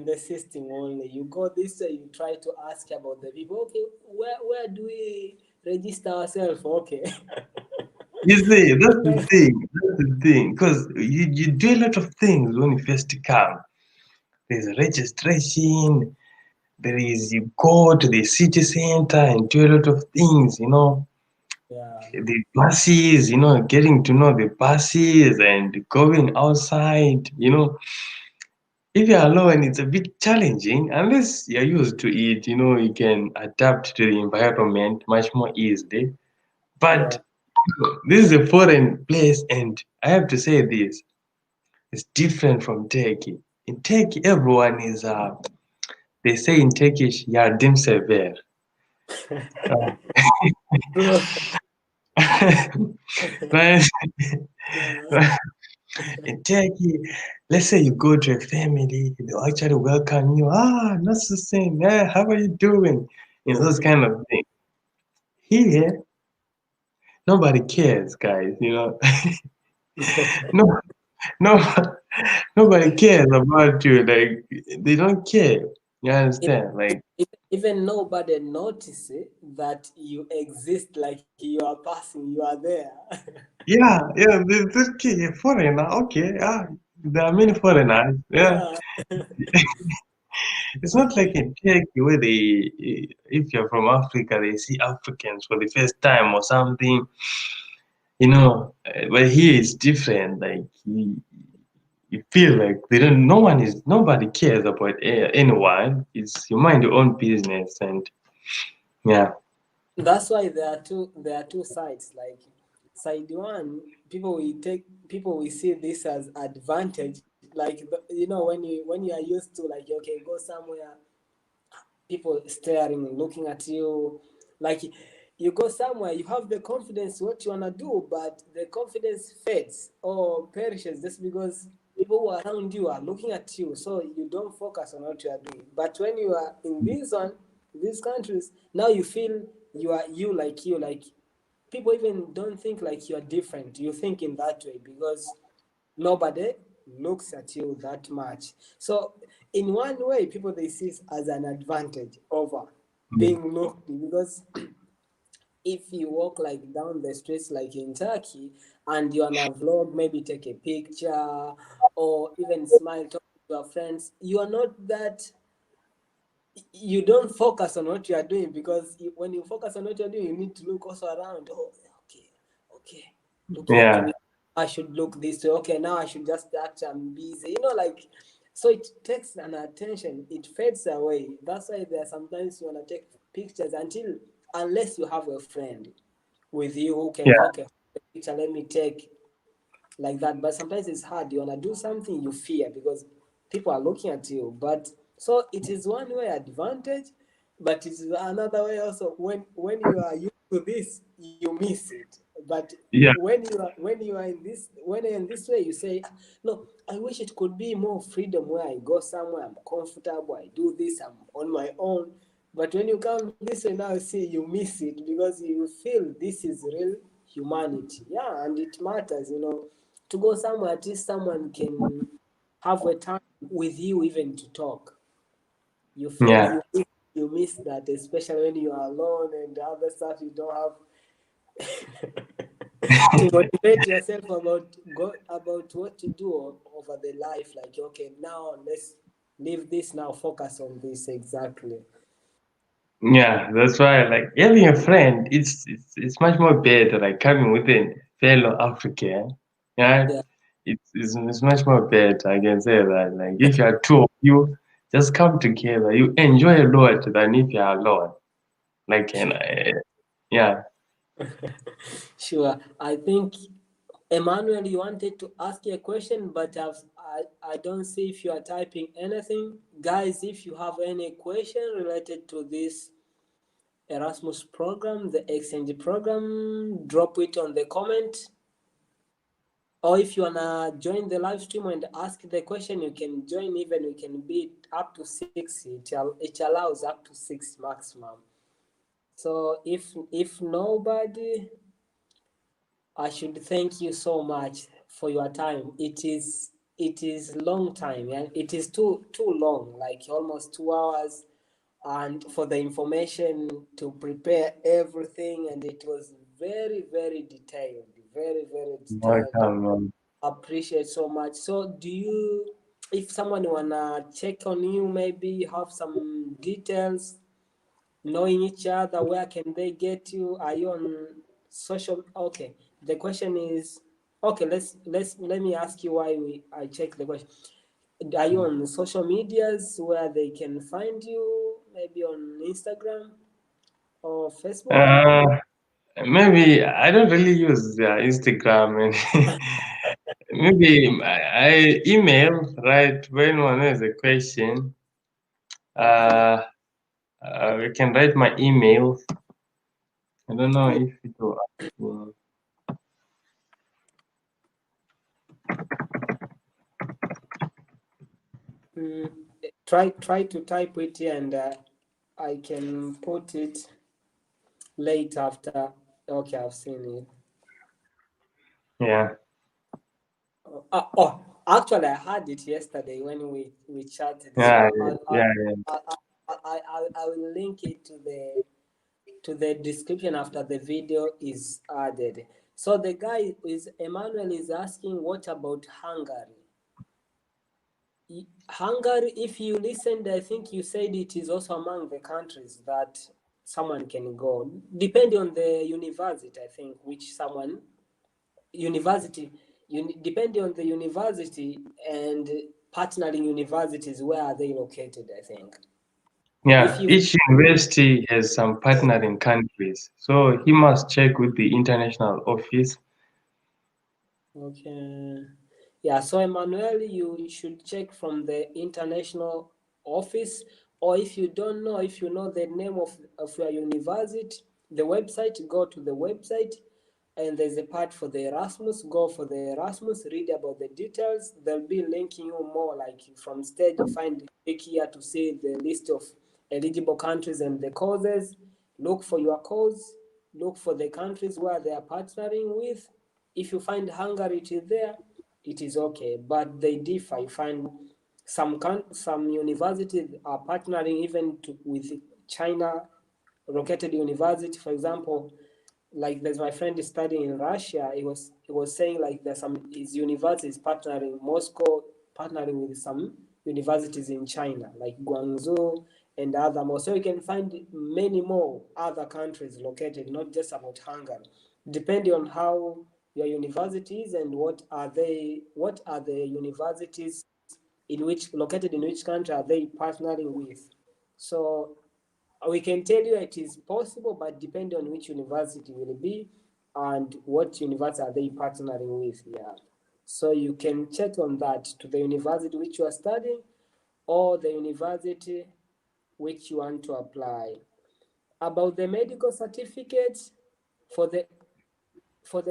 the system only. You go this way, you try to ask about the people. Okay, where do we register ourselves? Okay. You see, that's the thing. That's the thing. Because you do a lot of things when you first come. There's registration. There is you go to the city center and do a lot of things. Yeah, The buses, getting to know the buses and going outside. If you're alone, it's a bit challenging unless you're used to it, you can adapt to the environment much more easily. yeah. But this is a foreign place, and I have to say this, it's different from Turkey. In Turkey, everyone is, they say in Turkish, yardım sever. True. Right? Yeah. In Turkey, let's say you go to a family, they'll actually welcome you. That's the same. How are you doing? Those kind of things. Here, nobody cares, guys. No, no, nobody cares about you. Like, they don't care. You understand? Like, Even nobody notice that you exist, like you are passing, you are there. yeah, yeah, this kid, foreigner, okay, there are many foreigners. Yeah, Yeah. It's not like in Turkey where they, if you're from Africa, they see Africans for the first time or something, you know. But here it's different. Like you feel like they don't. Nobody cares about anyone. It's you mind your own business, and yeah, That's why there are two sides. Like side one, people will see this as advantage. Like when you are used to, like, okay, go somewhere, people staring, looking at you, like you go somewhere, you have the confidence what you wanna do, but the confidence fades or perishes just because people who are around you are looking at you, so you don't focus on what you are doing. But when you are in these countries, now you feel you, like people even don't think like you're different. You think in that way because nobody looks at you that much. So in one way, people they see it as an advantage over being looked, because if you walk like down the streets like in Turkey and you're on a vlog, maybe take a picture or even smile, talk to your friends, you are not that, you don't focus on what you are doing, because when you focus on what you're doing, you need to look also around. Oh, okay, okay, looking at yeah, me, I should look this way. Okay, now I should just act, I'm busy. Like, so it takes an attention, it fades away. That's why there are sometimes you want to take pictures unless you have a friend with you who can, yeah, okay, picture, let me take, like that. But sometimes it's hard. You wanna do something, you fear because people are looking at you. But so it is one way advantage, but it's another way also. When you are used to this, you miss it. But yeah, when you're in this way, you say, "Ah, no, I wish it could be more freedom where I go somewhere, I'm comfortable, I do this, I'm on my own." But when you come this way now, see, you miss it because you feel this is real humanity. Yeah, and it matters, to go somewhere, at least someone can have a time with you even to talk. You feel yeah, you miss that, especially when you are alone and the other stuff you don't have to motivate yourself about what to do over the life. Like, okay, now let's leave this, now focus on this exactly. yeah. That's why, like having a friend, it's much more better. Like coming with a fellow African, yeah, Yeah. it's much more better. I can say that. Like if you are two of you, just come together. You enjoy a lot than if you are alone. Like and yeah, Sure. I think, Emmanuel, you wanted to ask a question, but I don't see if you are typing anything. Guys, if you have any question related to this Erasmus program, the exchange program, drop it on the comment. Or if you wanna join the live stream and ask the question, you can join. Even we can be up to six. It allows up to six maximum. So if nobody, I should thank you so much for your time. It is long time, and it is too long, like almost 2 hours, and for the information to prepare everything, and it was very detailed, very detailed. welcome. Appreciate so much. So do you, if someone wanna check on you, maybe have some details, knowing each other, where can they get you? Are you on social? Okay, the question is, okay, let me ask you why I check the question. Are you on social medias where they can find you, maybe on Instagram or Facebook? Uh, Maybe I don't really use Instagram and maybe I email right when one has a question. Okay. Uh, you can write my email. I don't know Yeah. if it will. Mm, try to type it here, and I can put it late after. Okay, I've seen it. Yeah, Actually, I had it yesterday when we chatted. yeah, So yeah, yeah. I will link it to the description after the video is added. So the guy is Emmanuel is asking, what about Hungary? Hungary, if you listened, I think you said it is also among the countries that someone can go, depending on the university, I think, which someone university, depending on the university and partnering universities, where are they located, I think. If Yeah, you each university has some partnering countries, so he must check with the international office. Okay. Yeah, so Emmanuel, you should check from the international office, or if you don't know, if you know the name of your university, the website, go to the website, and there's a part for the Erasmus, go for the Erasmus, read about the details. They'll be linking you more, like from stage, you find click here to see the list of eligible countries and the courses. Look for your course, look for the countries where they are partnering with. If you find Hungary it is there, it is okay, but they differ. You find some universities are partnering even with China located university, for example. Like there's my friend is studying in Russia. He was saying like there's some his universities partnering Moscow, partnering with some universities in China, like Guangzhou and other more. So you can find many more other countries located, not just about Hungary, depending on how your universities and what are the universities in which located in which country are they partnering with. So we can tell you it is possible, but depending on which university will be and what university are they partnering with. Yeah. So you can check on that to the university which you are studying or the university which you want to apply. About the medical certificates for the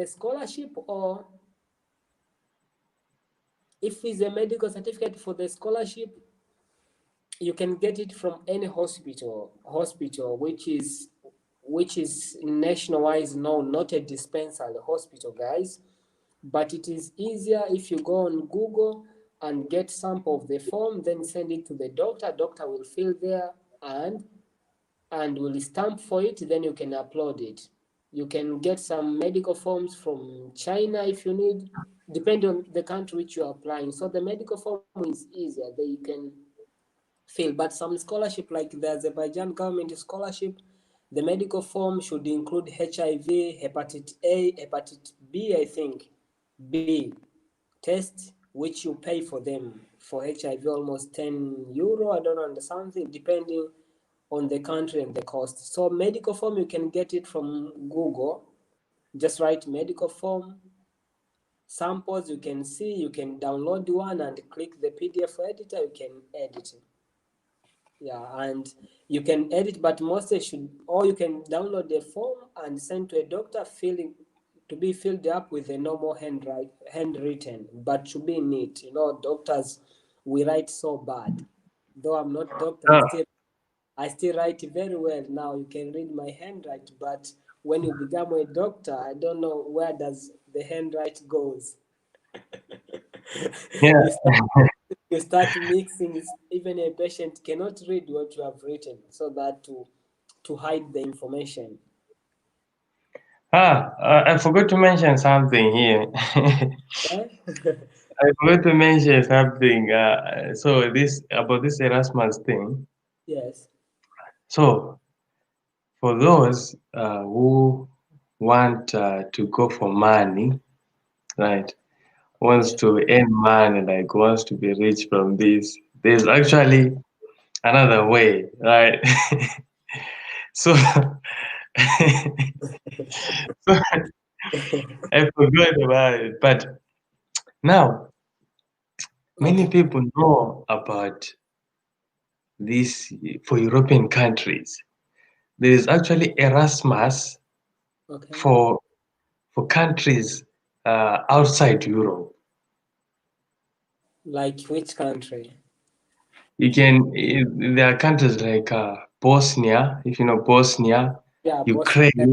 scholarship, or if it's a medical certificate for the scholarship, you can get it from any hospital which is nationwide known, not a dispensary hospital, guys. But it is easier if you go on Google and get sample of the form, then send it to the doctor. Doctor will fill there and will stamp for it, then you can upload it. You can get some medical forms from China if you need, depending on the country which you're applying. So the medical form is easier, they can fill. But some scholarship, like the Azerbaijan government scholarship, the medical form should include HIV, hepatitis A, hepatitis B, I think, B test, which you pay for them. For HIV, almost €10, I don't know, something, depending on the country and the cost. So medical form, you can get it from Google. Just write medical form samples. You can see, you can download one and click the PDF editor. You can edit it. Yeah, and you can edit, but mostly should, or you can download the form and send to a doctor, filling to be filled up with a normal handwritten, but to be neat. Doctors, we write so bad. Though I'm not doctor, I still write very well now. You can read my handwriting, but when you become a doctor, I don't know where does the handwriting goes. Yeah. you start you start mixing. Even a patient cannot read what you have written, so that to hide the information. I forgot to mention something here. Yeah? I forgot to mention something. So this about this Erasmus thing. Yes. So for those who want to go for money, right? Wants Yes. to earn money, like wants to be rich from this. There's actually another way, right? So, so I forgot about it, but now many Okay. people know about this for European countries. There is actually Erasmus Okay. for countries outside Europe. Like which country? There are countries like Bosnia, if you know Bosnia, Yeah, Bosnia. Ukraine,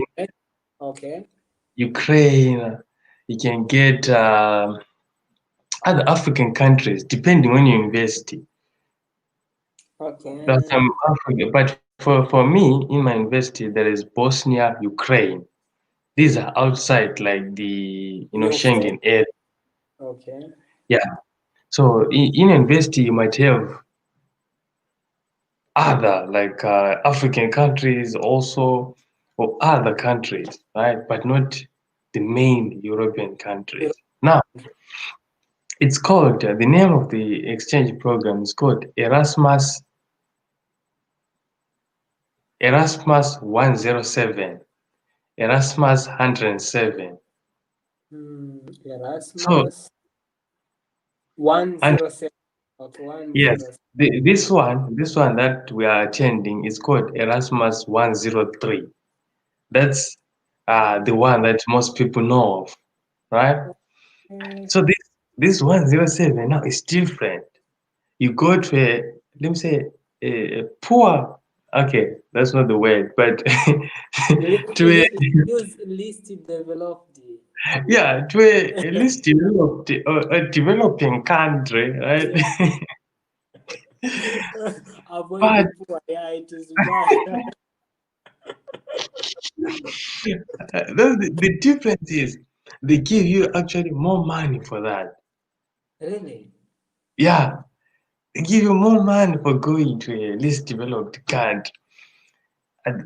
Okay. Ukraine. You can get other African countries, depending on your university. There are Okay. some African, but for me, in my university, there is Bosnia, Ukraine. These are outside, like the New state. Schengen area. Okay. Yeah. So in university, you might have other like African countries also, or other countries, right? But not the main European countries. Now, it's called the name of the exchange program is called Erasmus 107, Erasmus 107. So Erasmus and 107. Okay, yes, 107. this one that we are attending is called Erasmus 103. That's the one that most people know of, right? Okay. So this 107 now is different. You go to a, let me say, a poor, okay, that's not the word, but to a, Use least developed. yeah, to a least developed, a developing country, right? Yeah. Avoid the But poor. Yeah, it is bad. the difference is they give you actually more money for that. Really? Yeah, they give you more money for going to a least developed country.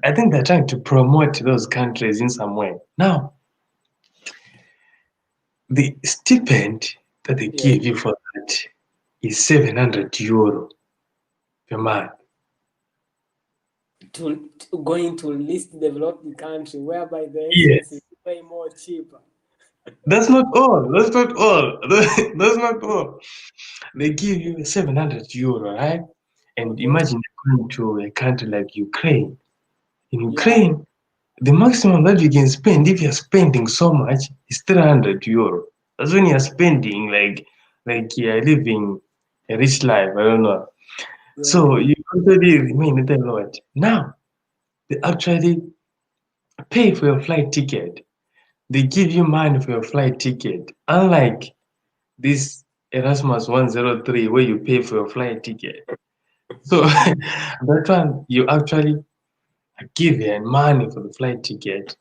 I think they're trying to promote those countries in some way. Now, the stipend that they Yeah. give you for that is 700 euro per month. To going to least developed country whereby the exchange is Yes. way more cheaper. That's not all. That's not all. That's not all. They give you 700 euro, right? And Okay. imagine going to a country like Ukraine. In Yeah. Ukraine, the maximum that you can spend if you're spending so much is 300 euro. That's when you're spending like you're living a rich life. I don't know. So Yeah. you actually remain at a lot. Now they actually pay for your flight ticket. They give you money for your flight ticket. Unlike this Erasmus 103 where you pay for your flight ticket. So that one you actually are given money for the flight ticket.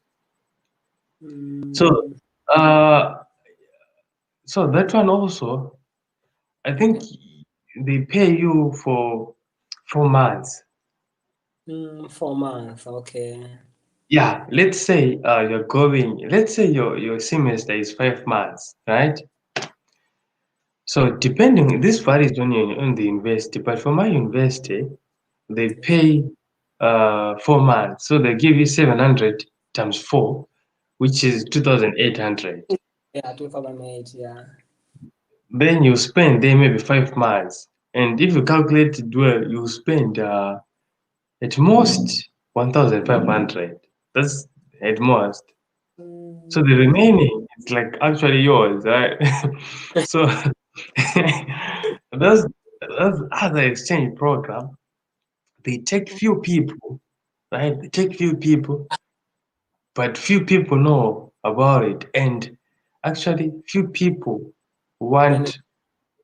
So Mm, uh so that one also I think okay. they pay you for 4 months. 4 months. Okay. Yeah, let's say you're going, let's say your semester is 5 months, right? So depending, this varies on the university, but for my university, they pay 4 months. So they give you 700 times 4, which is 2,800. Yeah, 2008. Yeah. Then you spend there maybe 5 months. And if you calculate it well, you spend at most 1,500. That's at most. So the Mm, remaining is like actually yours, right? So that's that's other exchange program. They take few people, right? They take few people, but few people know about it, and actually few people benefit.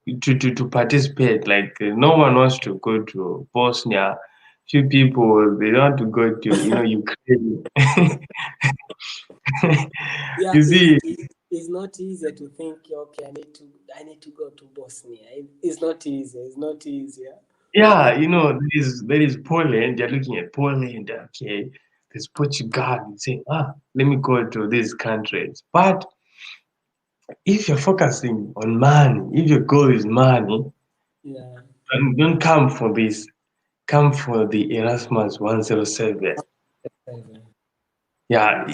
want to participate. Like no one wants to go to Bosnia. Few people they want to go to Ukraine. Yeah, You see, it's not easy to think. Okay, I need to go to Bosnia. It's not easy. It's not easy. Yeah. yeah, there is Poland. You're looking at Poland. Okay, there's Portugal. You say, let me go to these countries. But if you're focusing on money, if your goal is money, Yeah. don't come for this. Come for the Erasmus 107. Yeah,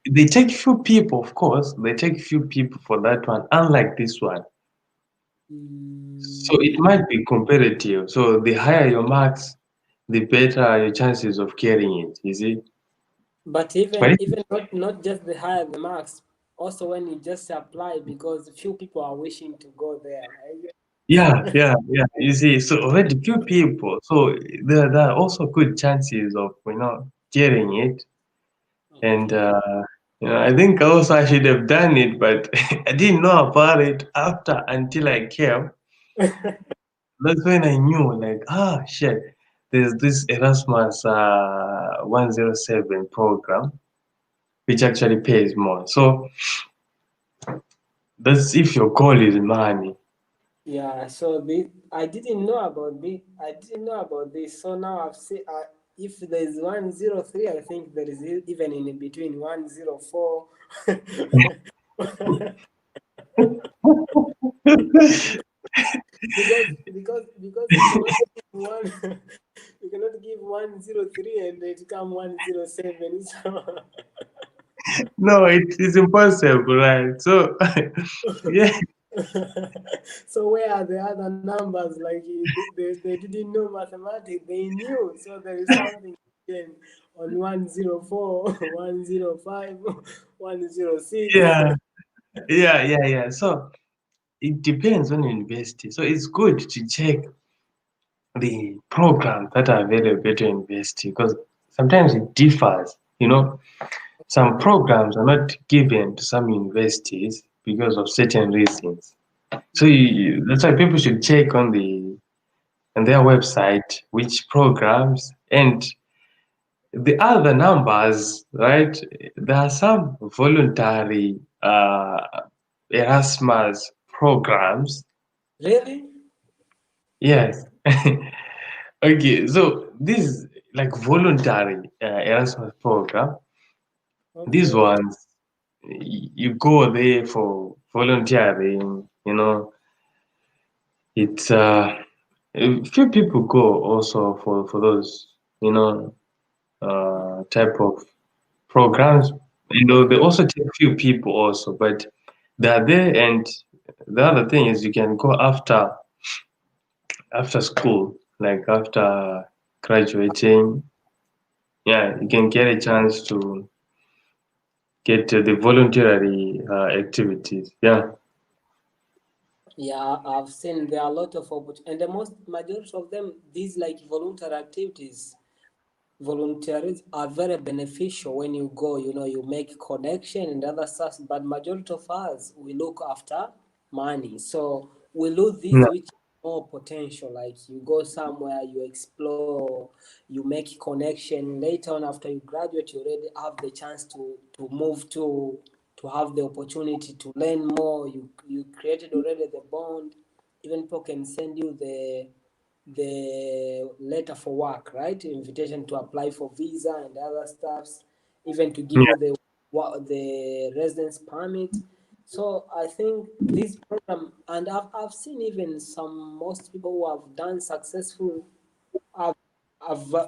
they take few people, of course. They take few people for that one, unlike this one. So it Mm, might be competitive. So the higher your marks, the better your chances of carrying it. You see? but But even not just the higher the marks, also when you just apply because few people are wishing to go there. yeah, yeah, yeah. You see, so already few people. So there are also good chances of carrying it. And Okay. I think also I should have done it, but I didn't know about it after until I came. That's when I knew, like, shit, there's this Erasmus 107 program, which actually pays more. So that's if your goal is money. Yeah, so this I didn't know about this. I didn't know about this. So now I've seen. If there's 103, I think there is even in between 104. Because you cannot give one you cannot give 103 and it come 107. So No, it is impossible, right? So, yeah, so where are the other numbers? Like they didn't know mathematics, they knew. So there is something again on 104, 105, 106. yeah, yeah. So it depends on university. So it's good to check the programs that are available at university because sometimes it differs. Some programs are not given to some universities because of certain reasons. So that's why people should check on their website which programs and the other numbers, right? There are some voluntary Erasmus programs. Really? Yes. Okay, so this like voluntary Erasmus program. These Okay. ones, you go there for volunteering. It's a few people go also for those, type of programs. They Okay. also take few people also, but they're there. And the other thing is you can go after school, like after graduating. Yeah, you can get a chance to get the voluntary activities. Yeah, Yeah, I've seen there are a lot of opportunities, and the most majority of them, these like voluntary activities, volunteers are very beneficial when you go. You make connection and other stuff. But majority of us, we look after money, so we lose this, yeah, which more potential. Like you go somewhere, you explore, you make connection. Later on, after you graduate, you already have the chance to move to have the opportunity to learn more. You created already the bond. Even people can send you the letter for work, right? Invitation to apply for visa and other stuffs, even to give you yeah, the residence permit. So I think this program, and I've seen even some most people who have done successful have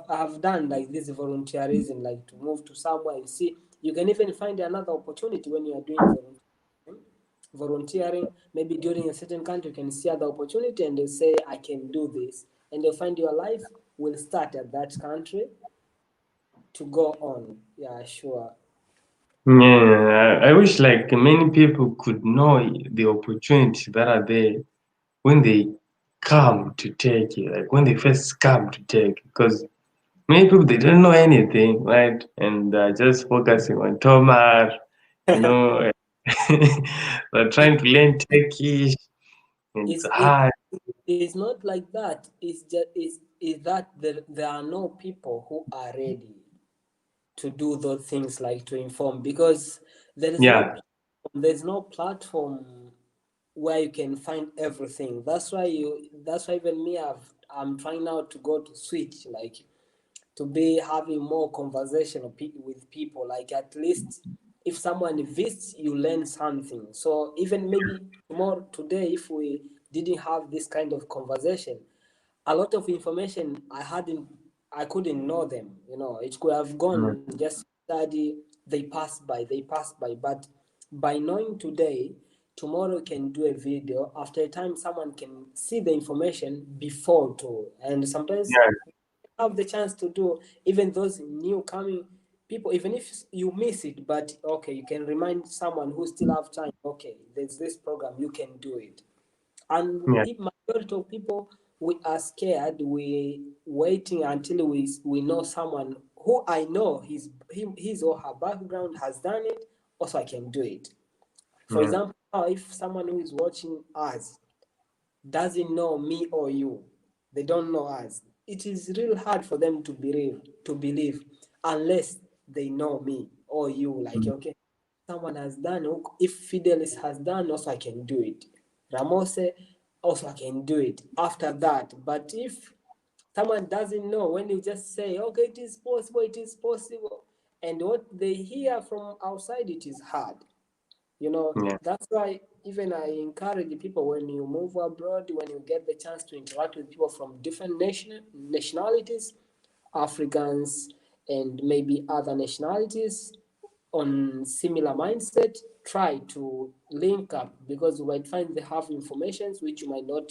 have done like this volunteerism, like to move to somewhere. You see, you can even find another opportunity when you are doing volunteering. Maybe during a certain country, you can see other opportunity and they say, I can do this. And they'll find your life will start at that country to go on. Yeah, sure. yeah. I wish like many people could know the opportunities that are there when they come to take it, like when they first come to take it, because many people they don't know anything, right? And just focusing on Tomar, you know, they're trying to learn Turkish, and it's It's, it, hard. it's not like that. It's just is that there are no people who are ready to do those things, like to inform, because there is no Yeah, there's no platform where you can find everything. That's why even me I'm trying now to go to switch, like to be having more conversation with people, like at least if someone visits, you learn something. So even maybe tomorrow, today, if we didn't have this kind of conversation, a lot of information I couldn't know them. It could have mm, gone just study, they passed by. But by knowing today, tomorrow can do a video. After a time, someone can see the information before too. And sometimes yeah, have the chance to do even those new coming people, even if you miss it, but okay, you can remind someone who still have time. Okay, there's this program, you can do it. And yeah, if majority of people, we are scared, we waiting until we know someone who I know his or her background has done it, also I can do it. For mm, example, now if someone who is watching us doesn't know me or you, they don't know us, it is real hard for them to believe unless they know me or you. Like, mm, okay, someone has done, if Fidelis has done, also I can do it. Ramose, also I can do it after that. But if someone doesn't know, when you just say, okay, it is possible, and what they hear from outside, it is hard. Yeah. That's why even I encourage people, when you move abroad, when you get the chance to interact with people from different nationalities, Africans and maybe other nationalities on similar mindset, try to link up, because you might find they have informations which you might not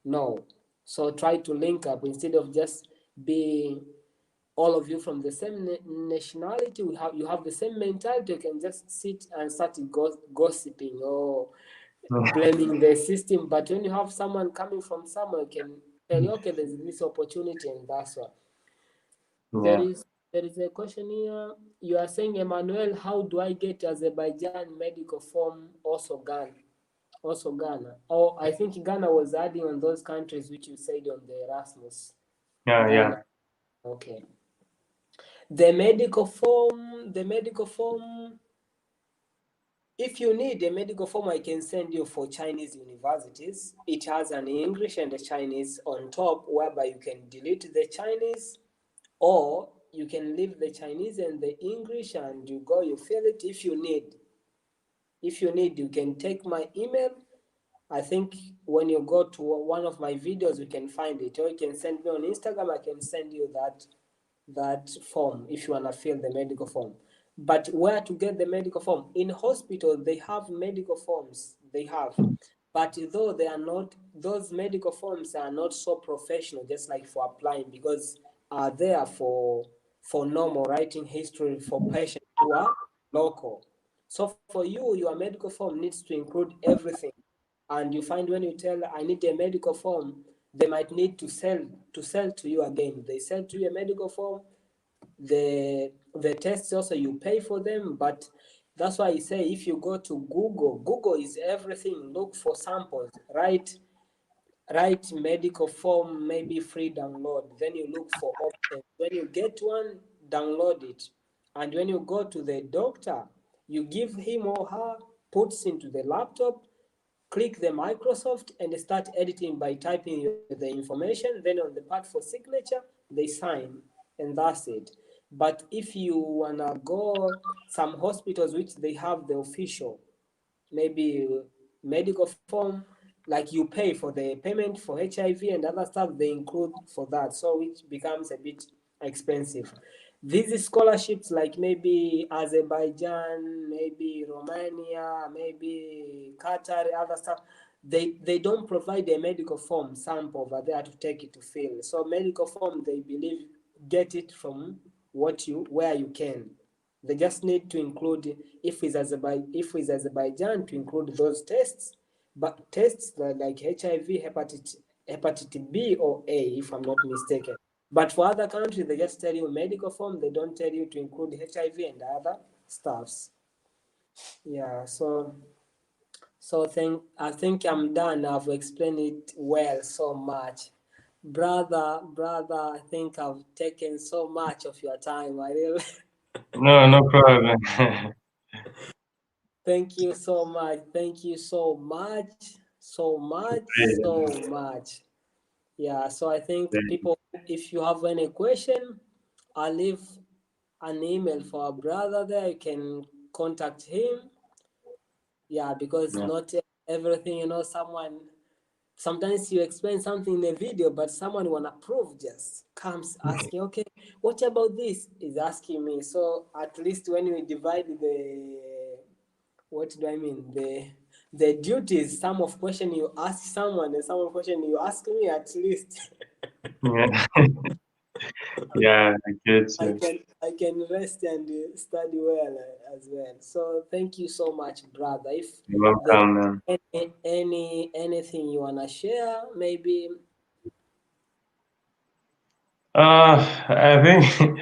know. So try to link up instead of just being all of you from the same nationality. You have the same mentality. You can just sit and start gossiping or blaming the system. But when you have someone coming from somewhere, you can tell you, okay, there's this opportunity, and that's why. There Yeah. is there is a question here. You are saying, Emmanuel, how do I get Azerbaijan medical form, also Ghana? Also Ghana. Oh, I think Ghana was adding on those countries which you said on the Erasmus. Yeah. Ghana. Yeah. Okay. The medical form, if you need a medical form, I can send you for Chinese universities. It has an English and a Chinese on top, whereby you can delete the Chinese, or you can leave the Chinese and the English, and you fill it. If you need, you can take my email. I think when you go to one of my videos, you can find it, or you can send me on Instagram. I can send you that form if you want to fill the medical form. But where to get the medical form? In hospital, they have medical forms. They have, but though they are not, those medical forms are not so professional, just like for applying, because are there for normal writing history for patients who are local. So for you, your medical form needs to include everything. And you find when you tell, I need a medical form, they might need to sell to you again. They sell to you a medical form. The tests also, you pay for them. But that's why I say, if you go to Google is everything. Look for samples, write medical form, maybe free download. Then you look for options. When you get one, download it. And when you go to the doctor, you give him or her, puts into the laptop, click the Microsoft, and start editing by typing the information. Then on the part for signature, they sign, and that's it. But if you wanna go some hospitals which they have the official, maybe medical form, like you pay for the payment for HIV and other stuff, they include for that, so which becomes a bit expensive. These scholarships, like maybe Azerbaijan, maybe Romania, maybe Qatar, other stuff, they don't provide a medical form sample over there to take it to fill. So medical form, they believe, get it from where you can. They just need to include, if it's Azerbaijan, to include those tests, but tests like HIV, hepatitis B or A, if I'm not mistaken. But for other countries, they just tell you medical form. They don't tell you to include HIV and other stuffs. Yeah. I think I'm done. I've explained it well so much. Brother, I think I've taken so much of your time. I really No, no problem. thank you so much. Thank you so much. So much. So Great. much. Yeah. So I think Great. people, if you have any question, I'll leave an email for our brother there. You can contact him. Yeah, because Yeah. not everything, sometimes you explain something in a video, but someone wanna prove, just comes asking, okay, what about this? Is asking me. So at least when we divide what do I mean? The duties, some of question you ask someone and some of question you ask me, at least Yeah. Yeah, I get I you. can I can rest and study well as well. So thank you so much, brother. If You're there welcome, man. is anything you wanna share, maybe. I think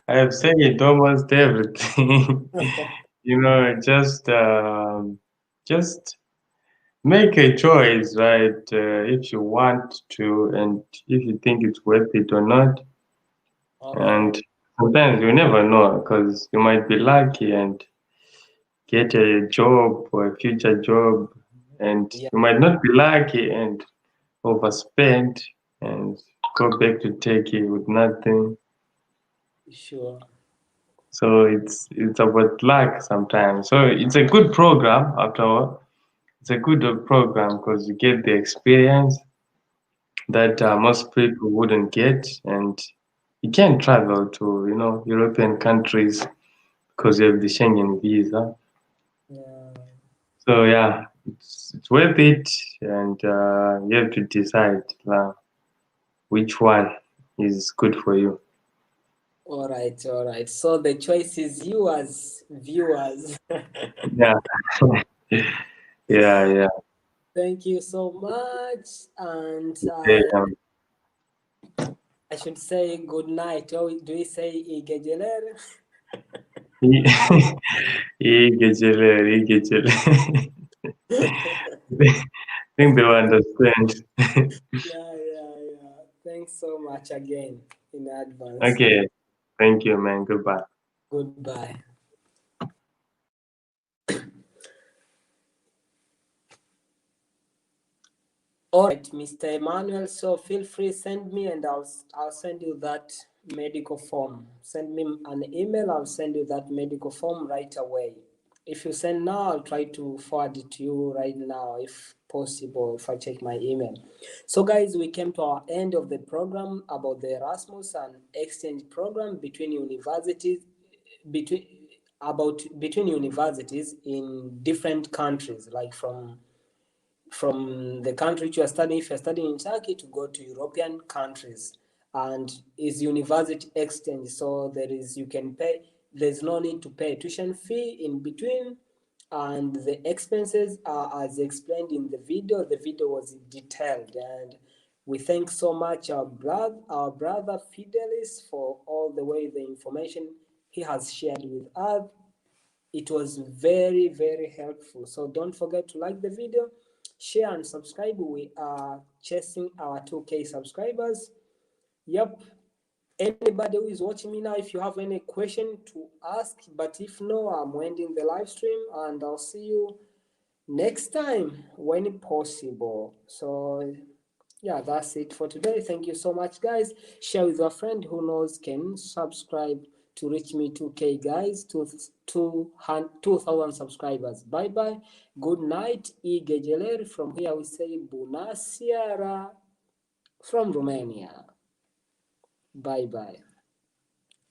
I've said almost everything. Just make a choice, right? If you want to, and if you think it's worth it or not. Okay. And sometimes you never know because you might be lucky and get a job or a future job, and Yeah. you might not be lucky and overspend and go back to Turkey with nothing. Sure. So it's about luck sometimes. So it's a good program after all. It's a good program because you get the experience that Yeah. most people wouldn't get, and you can travel to European countries because you have the Schengen Visa. Yeah. So yeah, it's worth it, and you have to decide which one is good for you. All right, all right. So the choice is you as viewers. Yeah, yeah, yeah. Thank you so much. And Okay, I should say good night. Or do we say igejeler? iyi geceler, iyi geceler. I think they will understand. Yeah, yeah, yeah. Thanks so much again in advance. Okay, thank you, man. Goodbye. Goodbye. All right, Mr. Emmanuel. So feel free, send me, and I'll send you that medical form. Send me an email. I'll send you that medical form right away. If you send now, I'll try to forward it to you right now, if possible, if I check my email. So, guys, we came to our end of the program about the Erasmus and exchange program between universities, between between universities in different countries, like from the country which you are studying. If you're studying in Turkey, to go to European countries, and is university exchange. So you can pay. There's no need to pay tuition fee in between, and the expenses are as explained in the video. The video was detailed, and we thank so much our brother Fidelis for all the way the information he has shared with us. It was very, very helpful. So don't forget to like the video, share and subscribe. We are chasing our 2K subscribers. Yep. Anybody who is watching me now, if you have any question to ask, but if no, I'm ending the live stream, and I'll see you next time when possible. So yeah, that's it for today. Thank you so much, guys. Share with a friend who knows can subscribe to reach me 2K, guys, 2,000 subscribers. Bye bye. Good night. Igejeleri. From here we say Bună seara from Romania. Bye bye.